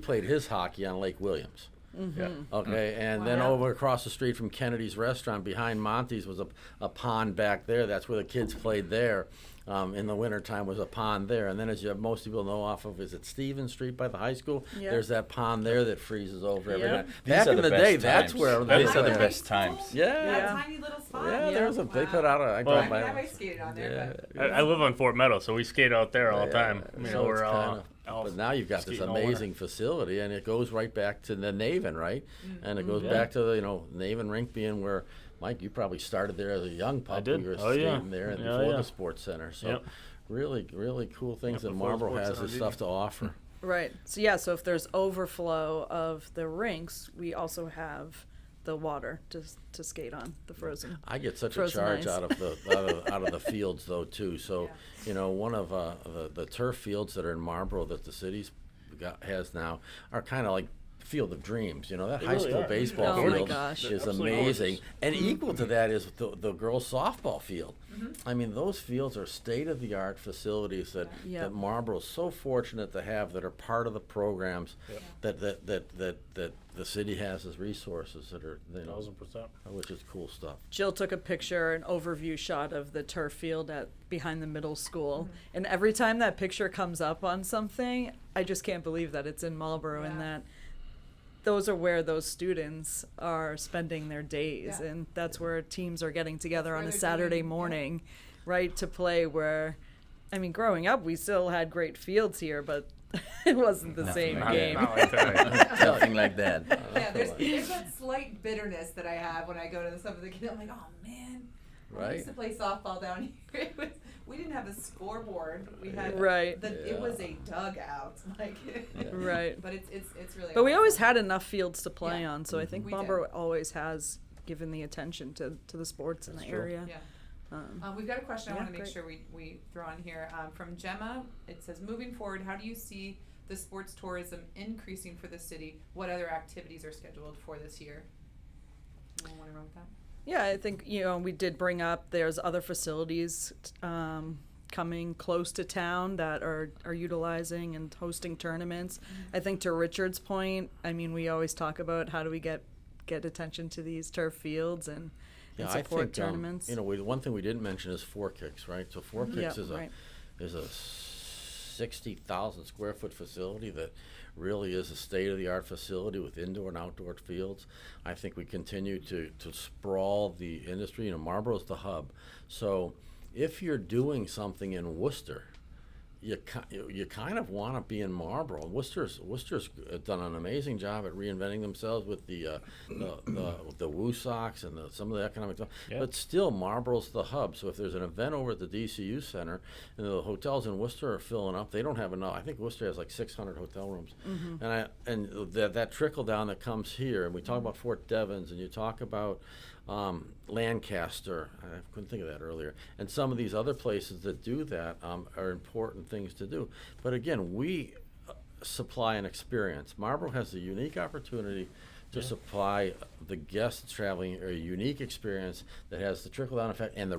played his hockey on Lake Williams. Yeah. Okay, and then Wow. over across the street from Kennedy's restaurant, behind Monty's, was a pond back there. That's where the kids played there. In the wintertime was a pond there. And then, as most people know, off of, is it Stevens Street by the high school? Yeah. There's that pond there that freezes over every Yeah. night. These Back are in the the best day, that's times. where These are the High best school? times. Yeah. That Yeah. tiny little spot. Yeah, there was a. They Wow. put out a. I Well, got I my. have ice skated on there, but I live on Fort Meadow, so we skate out there all the time. So We're it's all kinda- but now you've got this skating all winter. amazing facility, and it goes right back to the Naven, right? And it goes Yeah. back to the Naven rink being where, Mike, you probably started there as a young pup. did. You were Oh, yeah. skating there Yeah, before yeah. the Sports Center. So Yep. really cool things Yep, that before the Marlborough Sports has Center this did. stuff to offer. Right. So if there's overflow of the rinks, we also have the water to skate on, the frozen. I get such a Frozen charge ice. out of the fields though too. So one of the turf fields that are in Marlborough that the city's has now are kind of like Field of Dreams. That They high really school are. baseball Oh my field gosh. is Absolutely amazing, gorgeous. and equal to that is the girls softball field. Mm-hmm. I mean, those fields are state-of-the-art facilities that Yeah. that Marlborough's so fortunate to have, that are part of the programs that the city has as resources that are 1,000%. which is cool stuff. Jill took a picture, an overview shot of the turf field behind the middle school, and every time that picture comes up on something, I just can't believe that it's in Marlborough and that those are where those students are spending their days, Yeah. and that's where teams are getting together That's on where a they're Saturday doing- yeah. morning, right, to play. Where, I mean, growing up, we still had great fields here, but it wasn't the Nothing same like game. Not like that. Nothing like that. yeah, there's that slight bitterness that I have when I go to some of the kids. I'm like, oh man, I Right. used to play softball down here. We didn't have a scoreboard. We had Right. It was a dugout, like. Right. But it's really. But we always awesome. had enough fields to play Yeah. on, so I think We Marlborough did. always has given the attention to the sports in the That's true. area. Yeah. Um, We've got a question I Yeah, want to make great. sure we throw on here. From Gemma, it says, moving forward, how do you see the sports tourism increasing for the city? What other activities are scheduled for this year? Anyone want to run with that? Yeah, I think, we did bring up there's other facilities coming close to town that are utilizing and hosting tournaments. I think to Richard's point, I mean, we always talk about how do we get attention to these turf fields and Yeah, I support think tournaments. one thing we didn't mention is Four Kicks, right? So Four Kicks Yeah, is right. a 60,000 square foot facility that really is a state-of-the-art facility with indoor and outdoor fields. I think we continue to sprawl the industry. You know, Marlborough's the hub. So if you're doing something in Worcester, you kind of want to be in Marlborough. Worcester's done an amazing job at reinventing themselves with the Woo Sox and some of the economic stuff. Yeah. But still, Marlborough's the hub. So if there's an event over at the DCU Center and the hotels in Worcester are filling up, they don't have enough. I think Worcester has like 600 hotel rooms, and that trickle down that comes here. And we talk about Fort Devens, and you talk about Lancaster, I couldn't think of that earlier, and some of these other places that do that are important things to do. But again, we supply an experience. Marlborough has a unique opportunity to supply the guests traveling a unique experience that has the trickle-down effect and the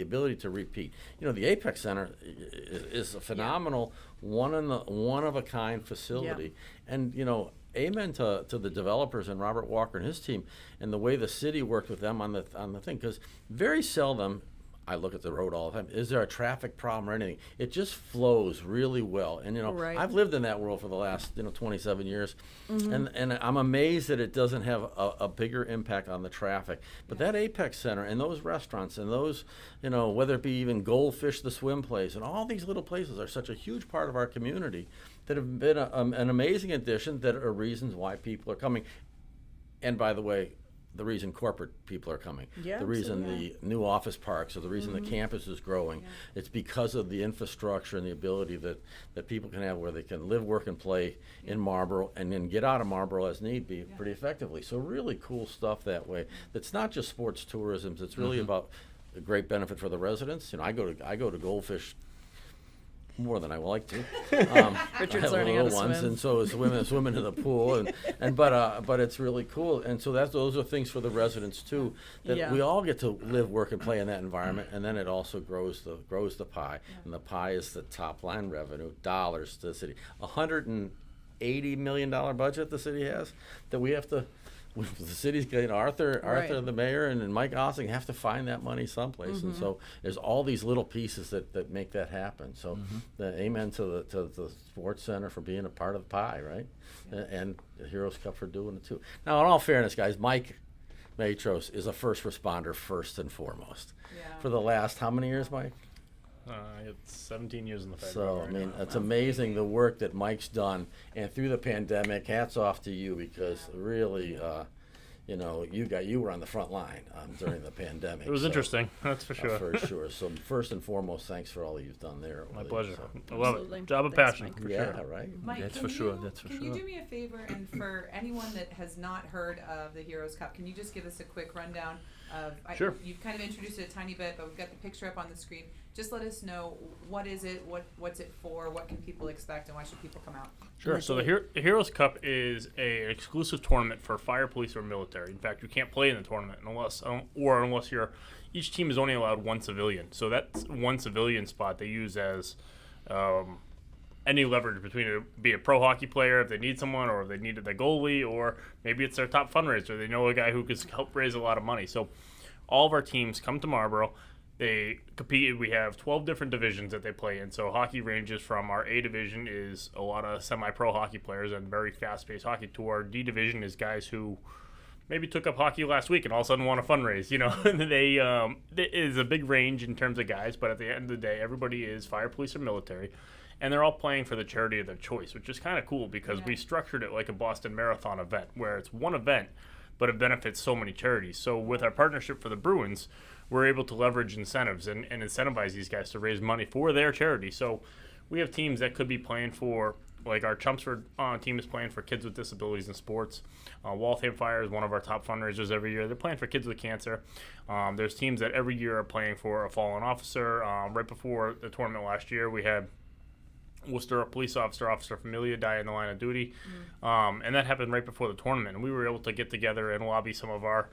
ability to repeat. You know, the Apex Center is a phenomenal one-of-a-kind facility, and you know, amen to the developers and Robert Walker and his team and the way the city worked with them on the thing, because very seldom, I look at the road all the time, is there a traffic problem or anything. It just flows really well. And you know, I've lived in that world for the last 27 years, and I'm amazed that it doesn't have a bigger impact on the traffic. But that Apex Center and those restaurants and those, you know, whether it be even Goldfish, the swim place, and all these little places are such a huge part of our community that have been an amazing addition, that are reasons why people are coming. And by the way, the reason corporate people are coming, the reason the new office parks, or the reason the campus is growing, it's because of the infrastructure and the ability that people can have where they can live, work, and play in Marlborough, and then get out of Marlborough as need be pretty effectively. So really cool stuff that way. That's not just sports tourism. It's really about a great benefit for the residents. You know, I go to Goldfish more than I would like to. Richard's learning how to swim. And so is swimming in the pool, but it's really cool. And so those are things for the residents too, that we all get to live, work, and play in that environment, and then it also grows the pie, and the pie is the top line revenue, dollars to the city. $180 million budget the city has that we have to. The city's getting Arthur, the mayor, and Mike Ossing have to find that money someplace, and so there's all these little pieces that make that happen. So, amen to the sports center for being a part of the pie, right? And the Heroes Cup for doing it too. Now, in all fairness, guys, Mike Matros is a first responder first and foremost. For the last how many years, Mike? It's 17 years in the So, federal. I mean, it's amazing the work that Mike's done, and through the pandemic, hats off to you, because really, you know, you were on the front line during the pandemic. It was interesting, that's for sure. For sure. So first and foremost, thanks for all that you've done there. My pleasure. So. I love Absolutely. it. Job of Thanks, passion, Mike. for Yeah, sure. right. Mike, That's can for sure, that's for Can sure. you do me a favor, and for anyone that has not heard of the Heroes Cup, can you just give us a quick rundown of? Sure. You've kind of introduced it a tiny bit, but we've got the picture up on the screen. Just let us know, what is it, what's it for, what can people expect, and why should people come out? Sure. So the Heroes Cup is an exclusive tournament for fire, police, or military. In fact, you can't play in the tournament unless each team is only allowed one civilian. So that's one civilian spot they use as any leverage between it be a pro hockey player if they need someone, or if they needed the goalie, or maybe it's their top fundraiser. They know a guy who could help raise a lot of money. So all of our teams come to Marlborough. They compete. We have 12 different divisions that they play in. So hockey ranges from our A division is a lot of semi-pro hockey players and very fast-paced hockey, to our D division is guys who maybe took up hockey last week and all of a sudden want to fundraise. You know, it is a big range in terms of guys, but at the end of the day, everybody is fire, police, or military, and they're all playing for the charity of their choice, which is kind of cool because we structured it like a Boston Marathon event, where it's one event, but it benefits so many charities. So with our partnership for the Bruins, we're able to leverage incentives and incentivize these guys to raise money for their charity. So we have teams that could be playing for, like our Chelmsford team is playing for kids with disabilities in sports. Waltham Fire is one of our top fundraisers every year. They're playing for kids with cancer. There's teams that every year are playing for a fallen officer. Right before the tournament last year, we had Worcester, a police officer, Officer Familia, die in the line of duty. And that happened right before the tournament. And we were able to get together and lobby some of our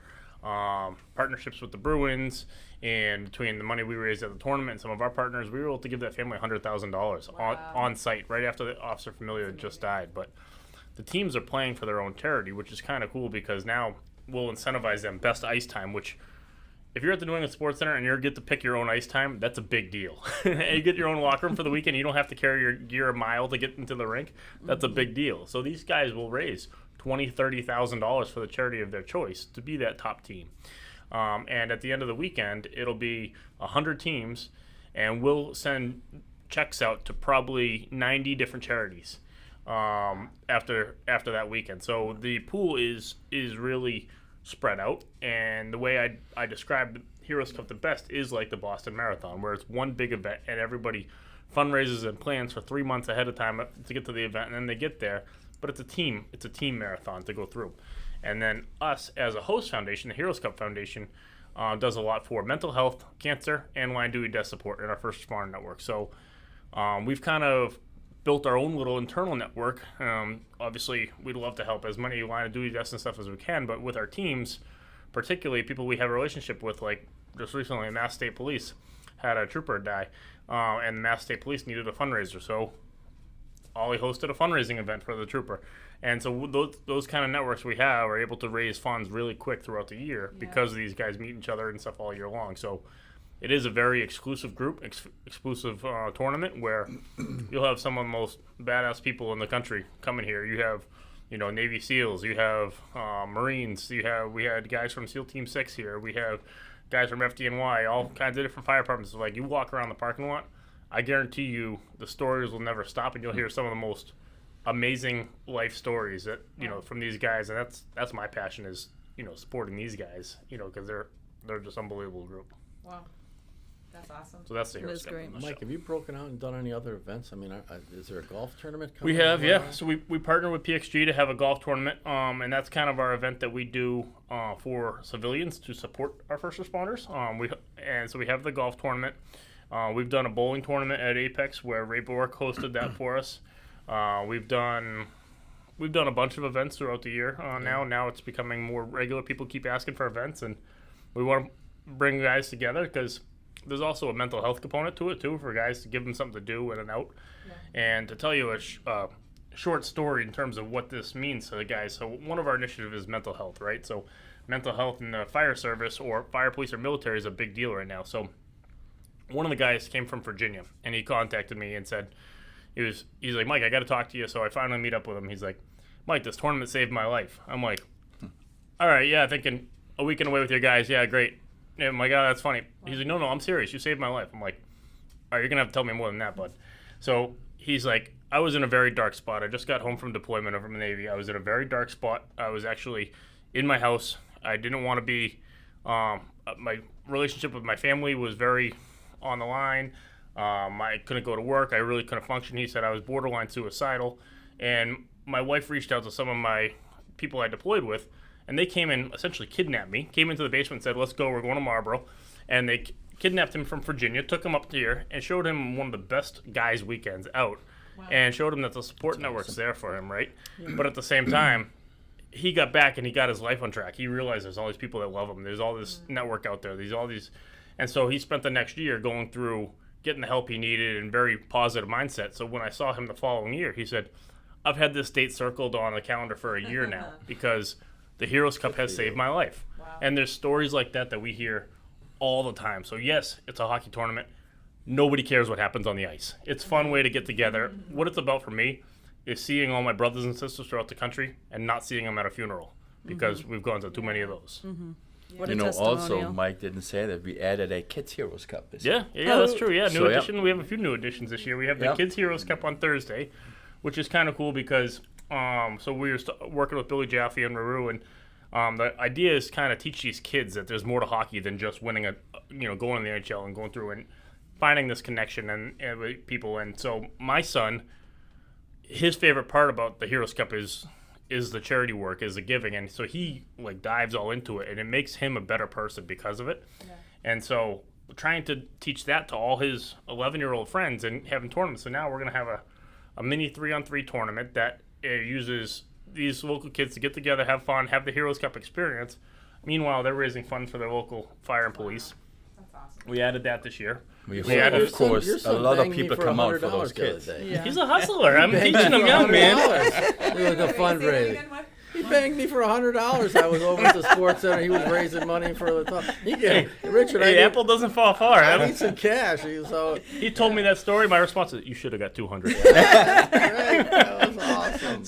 partnerships with the Bruins, and between the money we raised at the tournament and some of our partners, we were able to give that family $100,000 on site right after the Officer Familia just died. But the teams are playing for their own charity, which is kind of cool because now we'll incentivize them best ice time, which if you're at the New England Sports Center and you get to pick your own ice time, that's a big deal. And you get your own locker room for the weekend. You don't have to carry your gear a mile to get into the rink. That's a big deal. So these guys will raise $20,000-$30,000 for the charity of their choice to be that top team. And at the end of the weekend, it'll be 100 teams, and we'll send checks out to probably 90 different charities after that weekend. So the pool is really spread out, and the way I describe Heroes Cup the best is like the Boston Marathon, where it's one big event and everybody fundraises and plans for 3 months ahead of time to get to the event, and then they get there. But it's a team marathon to go through. And then us as a host foundation, the Heroes Cup Foundation, does a lot for mental health, cancer, and line of duty death support in our first responder network. So we've kind of built our own little internal network. Obviously, we'd love to help as many line of duty deaths and stuff as we can, but with our teams, particularly people we have a relationship with, like just recently, Mass State Police had a trooper die, and Mass State Police needed a fundraiser, so Ollie hosted a fundraising event for the trooper. And so those kind of networks we have are able to raise funds really quick throughout the year because these guys meet each other and stuff all year long. So it is a very exclusive group, exclusive tournament where you'll have some of the most badass people in the country coming here. You have, Navy SEALs. You have Marines. We had guys from SEAL Team 6 here. We have guys from FDNY, all kinds of different fire departments. So, like, you walk around the parking lot, I guarantee you the stories will never stop, and you'll hear some of the most amazing life stories that, from these guys. And that's my passion is, supporting these guys, because they're just unbelievable group. Wow. That's awesome. So that's the Heroes is Cup. great. Mike, have you broken out and done any other events? I mean, is there a golf tournament coming? We have, up? yeah. So we partner with PXG to have a golf tournament, and that's kind of our event that we do for civilians to support our first responders. So we have the golf tournament. We've done a bowling tournament at Apex where Ray Bork hosted that for us. We've done a bunch of events throughout the year. Now it's becoming more regular. People keep asking for events, and we want to bring guys together because there's also a mental health component to it too, for guys to give them something to do in and out. And to tell you a short story in terms of what this means to the guys. So one of our initiatives is mental health, right? So mental health in the fire service or fire, police, or military is a big deal right now. So one of the guys came from Virginia, and he contacted me and said, he's like, Mike, I got to talk to you. So I finally meet up with him. He's like, Mike, this tournament saved my life. I'm like, all right, yeah, thinking a weekend away with your guys, yeah, great. And I'm like, oh, that's funny. He's like, no, I'm serious. You saved my life. I'm like, all right, you're going to have to tell me more than that, bud. So he's like, I was in a very dark spot. I just got home from deployment over in the Navy. I was in a very dark spot. I was actually in my house. I didn't want to be, my relationship with my family was very on the line. I couldn't go to work. I really couldn't function. He said I was borderline suicidal. And my wife reached out to some of my people I deployed with, and they came and essentially kidnapped me, came into the basement and said, let's go, we're going to Marlborough. And they kidnapped him from Virginia, took him up here, and showed him one of the best guys' weekends out. Wow. And showed him that the support network's there for him, right? Yeah. But at the same time, he got back and he got his life on track. He realized there's all these people that love him. There's all this network out there. And so he spent the next year going through getting the help he needed and very positive mindset. So when I saw him the following year, he said, I've had this date circled on the calendar for a year now because the Heroes Cup has saved my life. Wow. And there's stories like that we hear all the time. So yes, it's a hockey tournament. Nobody cares what happens on the ice. It's a fun way to get together. What it's about for me is seeing all my brothers and sisters throughout the country and not seeing them at a funeral because we've gone to too many of those. What a also, testimonial. Mike didn't say that we added a Kids Heroes Cup this year. Yeah, that's true. Yeah, new So, edition. We have a few new additions this year. We have the Yep. Kids Heroes Cup on Thursday, which is kind of cool because so we were working with Billy Jaffe and Ruru, and the idea is kind of teach these kids that there's more to hockey than just winning going in the NHL and going through and finding this connection and with people. And so my son, his favorite part about the Heroes Cup is the charity work, is the giving, and so he dives all into it, and it makes him a better person because of it. Yeah. And so trying to teach that to all his 11-year-old friends and having tournaments. So now we're going to have a mini 3-on-3 tournament that uses these local kids to get together, have fun, have the Heroes Cup experience. Meanwhile, they're raising funds for their local fire and police. That's awesome. We added that this year. Of course, a lot of people come out for those kids. Yeah. He's a hustler. I'm teaching him young, man. Doing a fundraiser. He banged me for $100. I was over at the sports center. He was raising money for the top. Richard, Hey, Apple doesn't fall far. I need some cash. So He told me that story. My response is, "You should have got 200." right, that was awesome.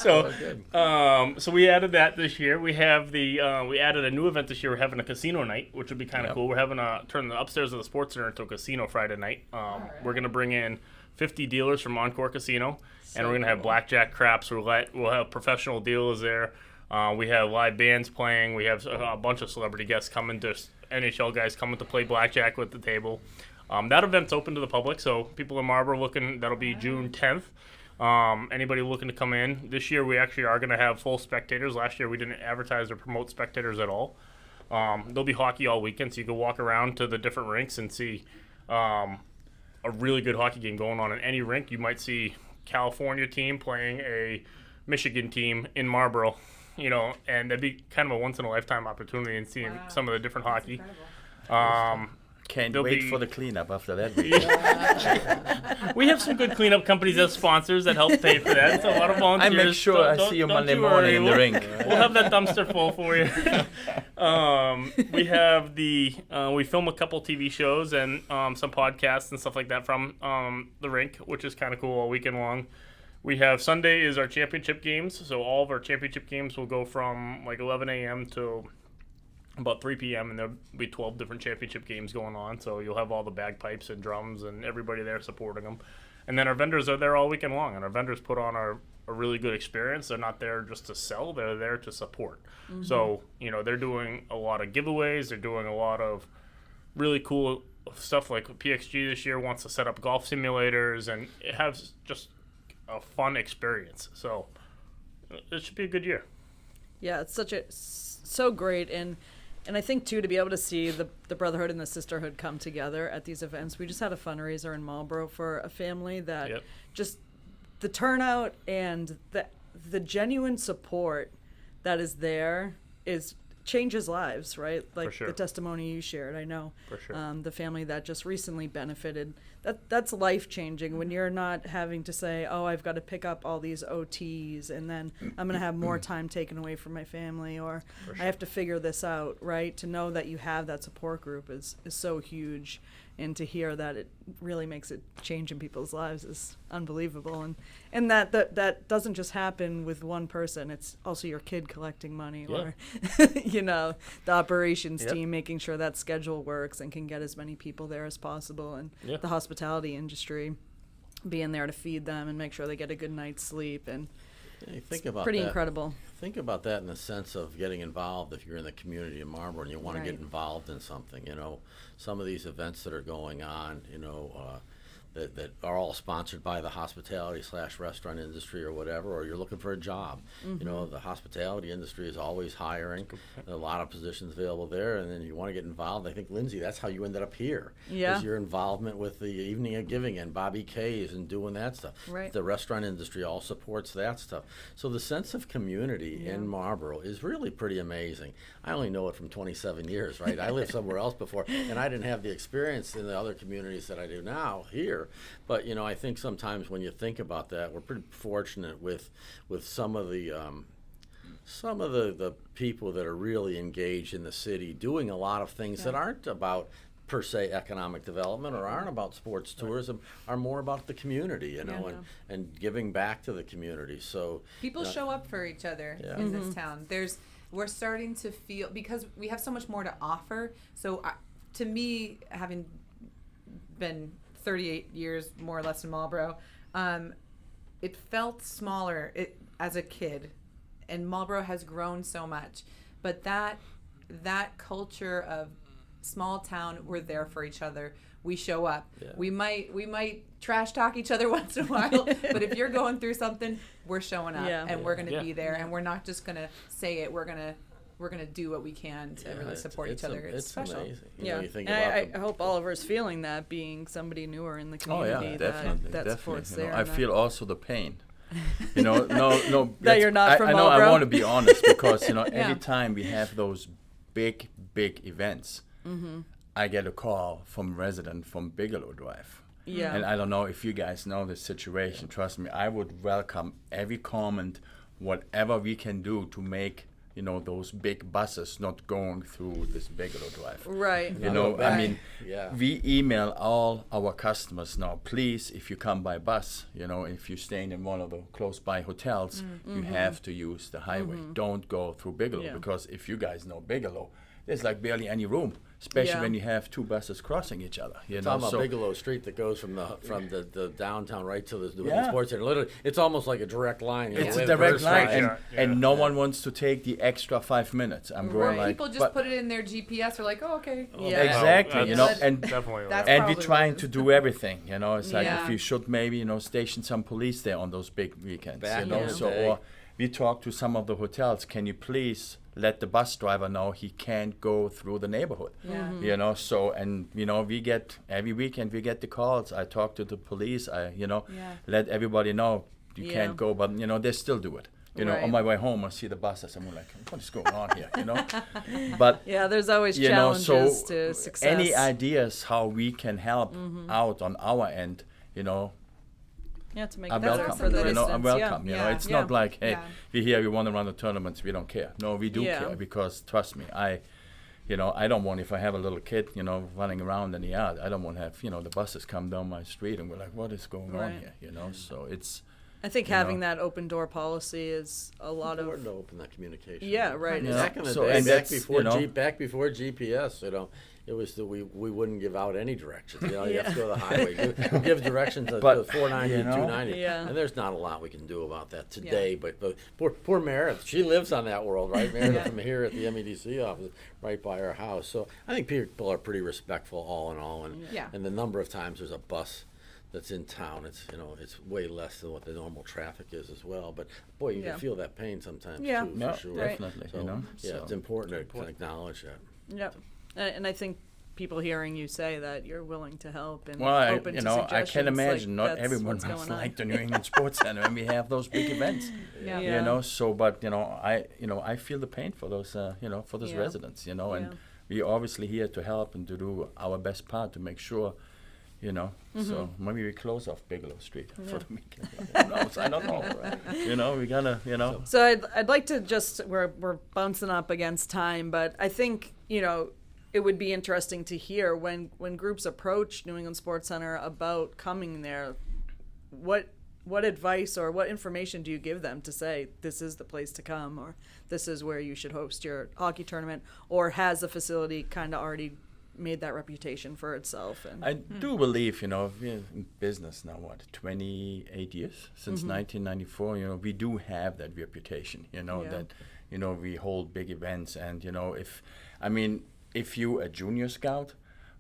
So we added that this year. We have we added a new event this year. We're having a casino night, which would be kind of cool. We're having turn the upstairs of the sports center into a casino Friday night. We're gonna bring in 50 dealers from Encore Casino, and we're gonna have blackjack, craps, roulette. We'll have professional dealers there. We have live bands playing. We have a bunch of celebrity guests coming, NHL guys coming to play blackjack with the table. That event's open to the public, so people in Marlborough that'll be June 10th. Anybody looking to come in. This year we actually are going to have full spectators. Last year we didn't advertise or promote spectators at all. There'll be hockey all weekend, so you can walk around to the different rinks and see a really good hockey game going on in any rink. You might see California team playing a Michigan team in Marlborough, and that'd be kind of a once-in-a-lifetime opportunity and seeing some of the different hockey. Can't There'll wait be- for the cleanup after that week. We have some good cleanup companies as sponsors that help pay for that. It's a lot of I volunteers. make sure I see you don't Monday you morning in the worry. rink. We'll have that dumpster full for you. We have we film a couple TV shows and some podcasts and stuff like that from the rink, which is kind of cool all weekend long. We have Sunday is our championship games, so all of our championship games will go from like 11 a.m. to about 3 p.m. and there'll be 12 different championship games going on. So you'll have all the bagpipes and drums and everybody there supporting them. And then our vendors are there all weekend long, and our vendors put on a really good experience. They're not there just to sell; they're there to support. Mm-hmm. So they're doing a lot of giveaways. They're doing a lot of really cool stuff. Like PXG this year wants to set up golf simulators, and it has just a fun experience. So it should be a good year. Yeah, it's so great, and I think too, to be able to see the brotherhood and the sisterhood come together at these events. We just had a fundraiser in Marlborough for a family that just the turnout and the genuine support that is there changes lives, right? Like sure. the testimony you shared, I know. For sure. The family that just recently benefited. That's life changing when you're not having to say, oh, I've got to pick up all these OTs and then I'm going to have more time taken away from my family, or I have to figure this out, right? To know that you have that support group is so huge, and to hear that it really makes a change in people's lives is unbelievable. And that doesn't just happen with one person. It's also your kid collecting money, or the operations team making sure that schedule works and can get as many people there as possible, and the hospitality industry being there to feed them and make sure they get a good night's sleep. And think about pretty that. incredible. Think about that in the sense of getting involved. If you're in the community of Marlborough and you want to get involved in something, some of these events that are going on, that are all sponsored by the hospitality/restaurant industry or whatever, or you're looking for a job. Mm-hmm. The hospitality industry is always hiring. A lot of positions available there, and then you want to get involved. I think, Lindsay, that's how you ended up here. Yeah. Is your involvement with the Evening of Giving and Bobby K's and doing that stuff. Right. The restaurant industry all supports that stuff. So the sense of community in Marlborough is really pretty amazing. I only know it from 27 years, right? I lived somewhere else before, and I didn't have the experience in the other communities that I do now here. But I think sometimes when you think about that, we're pretty fortunate with some of the people that are really engaged in the city, doing a lot of things that aren't about per se economic development or aren't about sports tourism, are more about the community, and giving back to the community. So people show up for each other in this town. We're starting to feel, because we have so much more to offer. So to me, having been 38 years more or less in Marlborough, it felt smaller as a kid, and Marlborough has grown so much. But that culture of small town, we're there for each other. We show up. Yeah. We might trash talk each other once in a while, but if you're going through something, we're showing up, and we're going to be there, and we're not just going to say it. We're going to do what we can to really support each other. It's special. Amazing. You think about I hope Oliver's feeling that, being somebody newer in the community. That supports there. I feel also the pain. No. That you're not from I know. Marlborough? I want to be honest, because every time we have those big events, I get a call from a resident from Bigelow Drive. Yeah. And I don't know if you guys know this situation. Trust me, I would welcome every comment whatever we can do to make, those big buses not going through this Bigelow Drive. Right. Yeah. We email all our customers now, please, if you come by bus, if you're staying in one of the close by hotels, you have to use the highway. Don't go through Bigelow, Yeah. because if you guys know Bigelow, there's like barely any room, especially Yeah. when you have two buses crossing each other. Talking about Bigelow Street that goes from the downtown right to the New Yeah. Sports Center. Literally, it's almost like a direct line. It's way a the direct first line, line. and no one wants to take the extra 5 minutes. I'm going Right. like, People just but- put it in their GPS. They're like, oh, okay. Yeah. Exactly, that's and definitely That's and we're probably trying what to it do everything, It's like Yeah. if you should maybe, station some police there on those big weekends, Back in the So, day. or we talk to some of the hotels. Can you please let the bus driver know he can't go through the neighborhood? Yeah. So and we get every weekend we get the calls. I talk to the police. Let everybody know you Yeah. can't go, but they still do it. Right. On my way home, I see the buses. I'm like, what is going on here? But Yeah, there's always you know, challenges so to success. any ideas how we can help out on our end, Yeah, to make are it better welcome. for the residents. I'm welcome. Yeah. It's Yeah. not like, hey, Yeah. we here, we want to run the tournaments, we don't care. No, we do Yeah. care, because trust me, I don't want, if I have a little kid, running around in the yard, I don't want to have, the buses come down my street and we're like, what is going on Right. here? So it's, I think you having know. that open door policy is a lot Important to of. open that communication. Yeah, right. Yeah. Back in the So, day, and back that's, before you know. back before GPS, it was that we wouldn't give out any directions. You have to go to the highway, give directions to But, 490 you and know. 290, Yeah. and there's not a lot we can do about that today. But poor Meredith, she lives on that world, right? Meredith from here at the MEDC office, right by her house. So I think people are pretty respectful, all in all, and Yeah. and the number of times there's a bus that's in town, it's way less than what the normal traffic is as well. But boy, you Yeah. can feel that pain sometimes Yeah. too, no, for sure. Right. definitely, So, yeah, so. it's important to acknowledge that. Yep. And I think people hearing you say that you're willing to help and Well, I open to can suggestions, imagine like, not that's everyone what's must going on. like the New England Sports Center when we have those big events. Yeah. Yeah. So, but I feel the pain for those, for those Yeah. residents, and Yeah. we're obviously here to help and to do our best part to make sure, So maybe we close off Bigelow Street for the weekend. Who knows? I don't know. We gotta, So I'd like to just we're bouncing up against time, but I think it would be interesting to hear when groups approach New England Sports Center about coming there, what advice or what information do you give them to say this is the place to come, or this is where you should host your hockey tournament, or has the facility kind of already made that reputation for itself? And I do believe, we're in business now, 28 years, since 1994, we do have that reputation, that, we hold big events. And, if you a junior scout,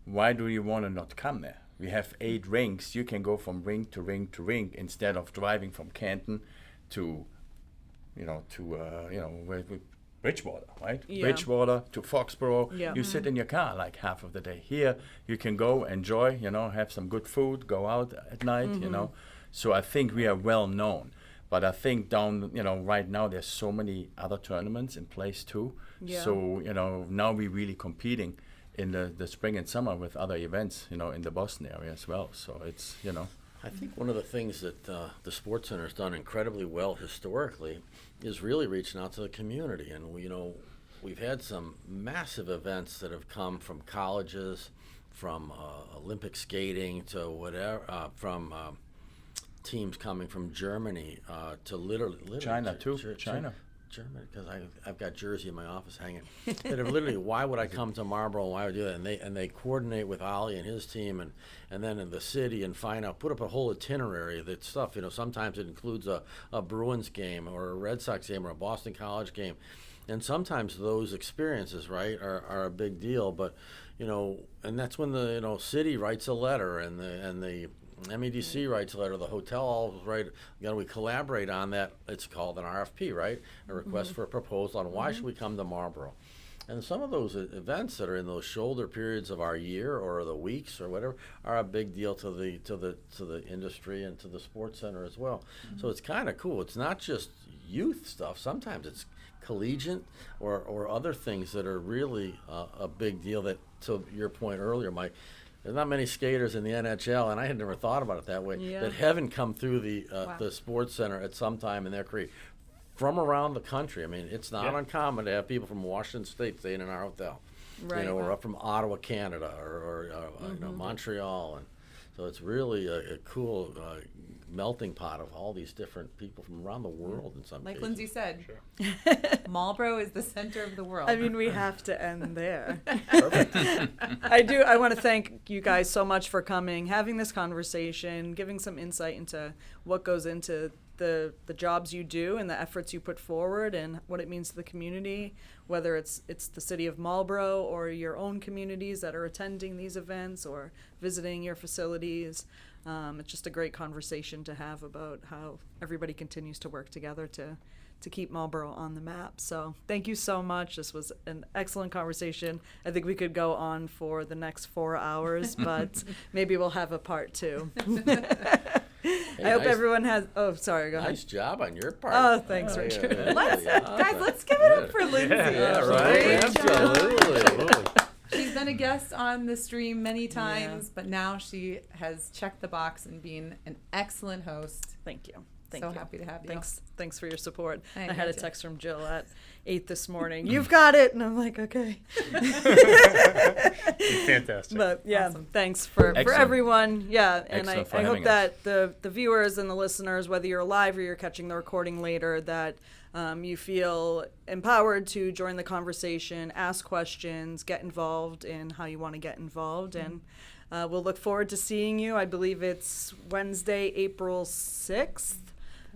why do you want to not come there? We have 8 rinks. You can go from rink to rink to rink instead of driving from Canton to, Bridgewater, right? Yeah. Bridgewater to Foxborough. Yeah. You sit in your car like half of the day. Here, you can go enjoy, have some good food, go out at night, So I think we are well known. But I think right now there's so many other tournaments in place too. Yeah. So, now we're really competing in the spring and summer with other events, in the Boston area as well. So it's, I think one of the things that the Sports Center has done incredibly well historically is really reaching out to the community. And we've had some massive events that have come from colleges, from Olympic skating to whatever, from teams coming from Germany to literally China too. China. Germany, because I've got jersey in my office hanging. That have literally, why would I come to Marlborough and why would I do that? And they coordinate with Ollie and his team, and then in the city and put up a whole itinerary of that stuff. Sometimes it includes a Bruins game or a Red Sox game or a Boston College game, and sometimes those experiences, right, are a big deal. But and that's when the city writes a letter and the MEDC writes a letter, the hotel all right, we collaborate on that. It's called an RFP, right? A request for a proposal on why should we come to Marlborough. And some of those events that are in those shoulder periods of our year or the weeks or whatever are a big deal to the industry and to the Sports Center as well. So it's kind of cool. It's not just youth stuff. Sometimes it's collegiate or other things that are really a big deal that, to your point earlier, Mike, there's not many skaters in the NHL, and I had never thought about it that way, Yeah. that haven't come through the Wow. the Sports Center at some time in their career. from around the country. I mean, it's not Yeah. uncommon to have people from Washington State staying in our hotel. Right. You know, or up from Ottawa, Canada, or you know, Montreal, and so it's really a cool melting pot of all these different people from around the world in some Like cases. Lindsay said, Marlborough is the center of the world. I mean, we have to end there. Perfect. I want to thank you guys so much for coming, having this conversation, giving some insight into what goes into the jobs you do and the efforts you put forward and what it means to the community, whether it's the city of Marlborough or your own communities that are attending these events or visiting your facilities. It's just a great conversation to have about how everybody continues to work together to keep Marlborough on the map. So thank you so much. This was an excellent conversation. I think we could go on for the next 4 hours, but maybe we'll have a part 2. I hope nice- everyone has. Oh, sorry. Go ahead. Nice job on your part. Oh, thanks, Yeah, Richard. yeah, Let's, yeah. guys, let's give it up for Lindsay. Yeah, right. Great job. Absolutely. She's been a guest on the stream many times, but now she has checked the box and being an excellent host. Thank you. Thank So you. happy to have you. Thanks for your support. Thank I had you a too. text from Jill at 8 this morning. You've got it, and I'm like, okay. Fantastic. But yeah, Awesome. thanks for Excellent. everyone. Yeah, and Excellent for I hope having us. that the viewers and the listeners, whether you're live or you're catching the recording later, that you feel empowered to join the conversation, ask questions, get involved in how you want to get involved, and we'll look forward to seeing you. I believe it's Wednesday, April 6th.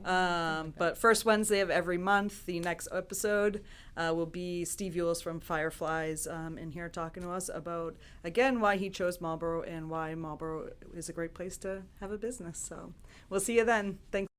But first Wednesday of every month, the next episode will be Steve Eulis from Fireflies in here talking to us about, again, why he chose Marlborough and why Marlborough is a great place to have a business. So we'll see you then. Thanks.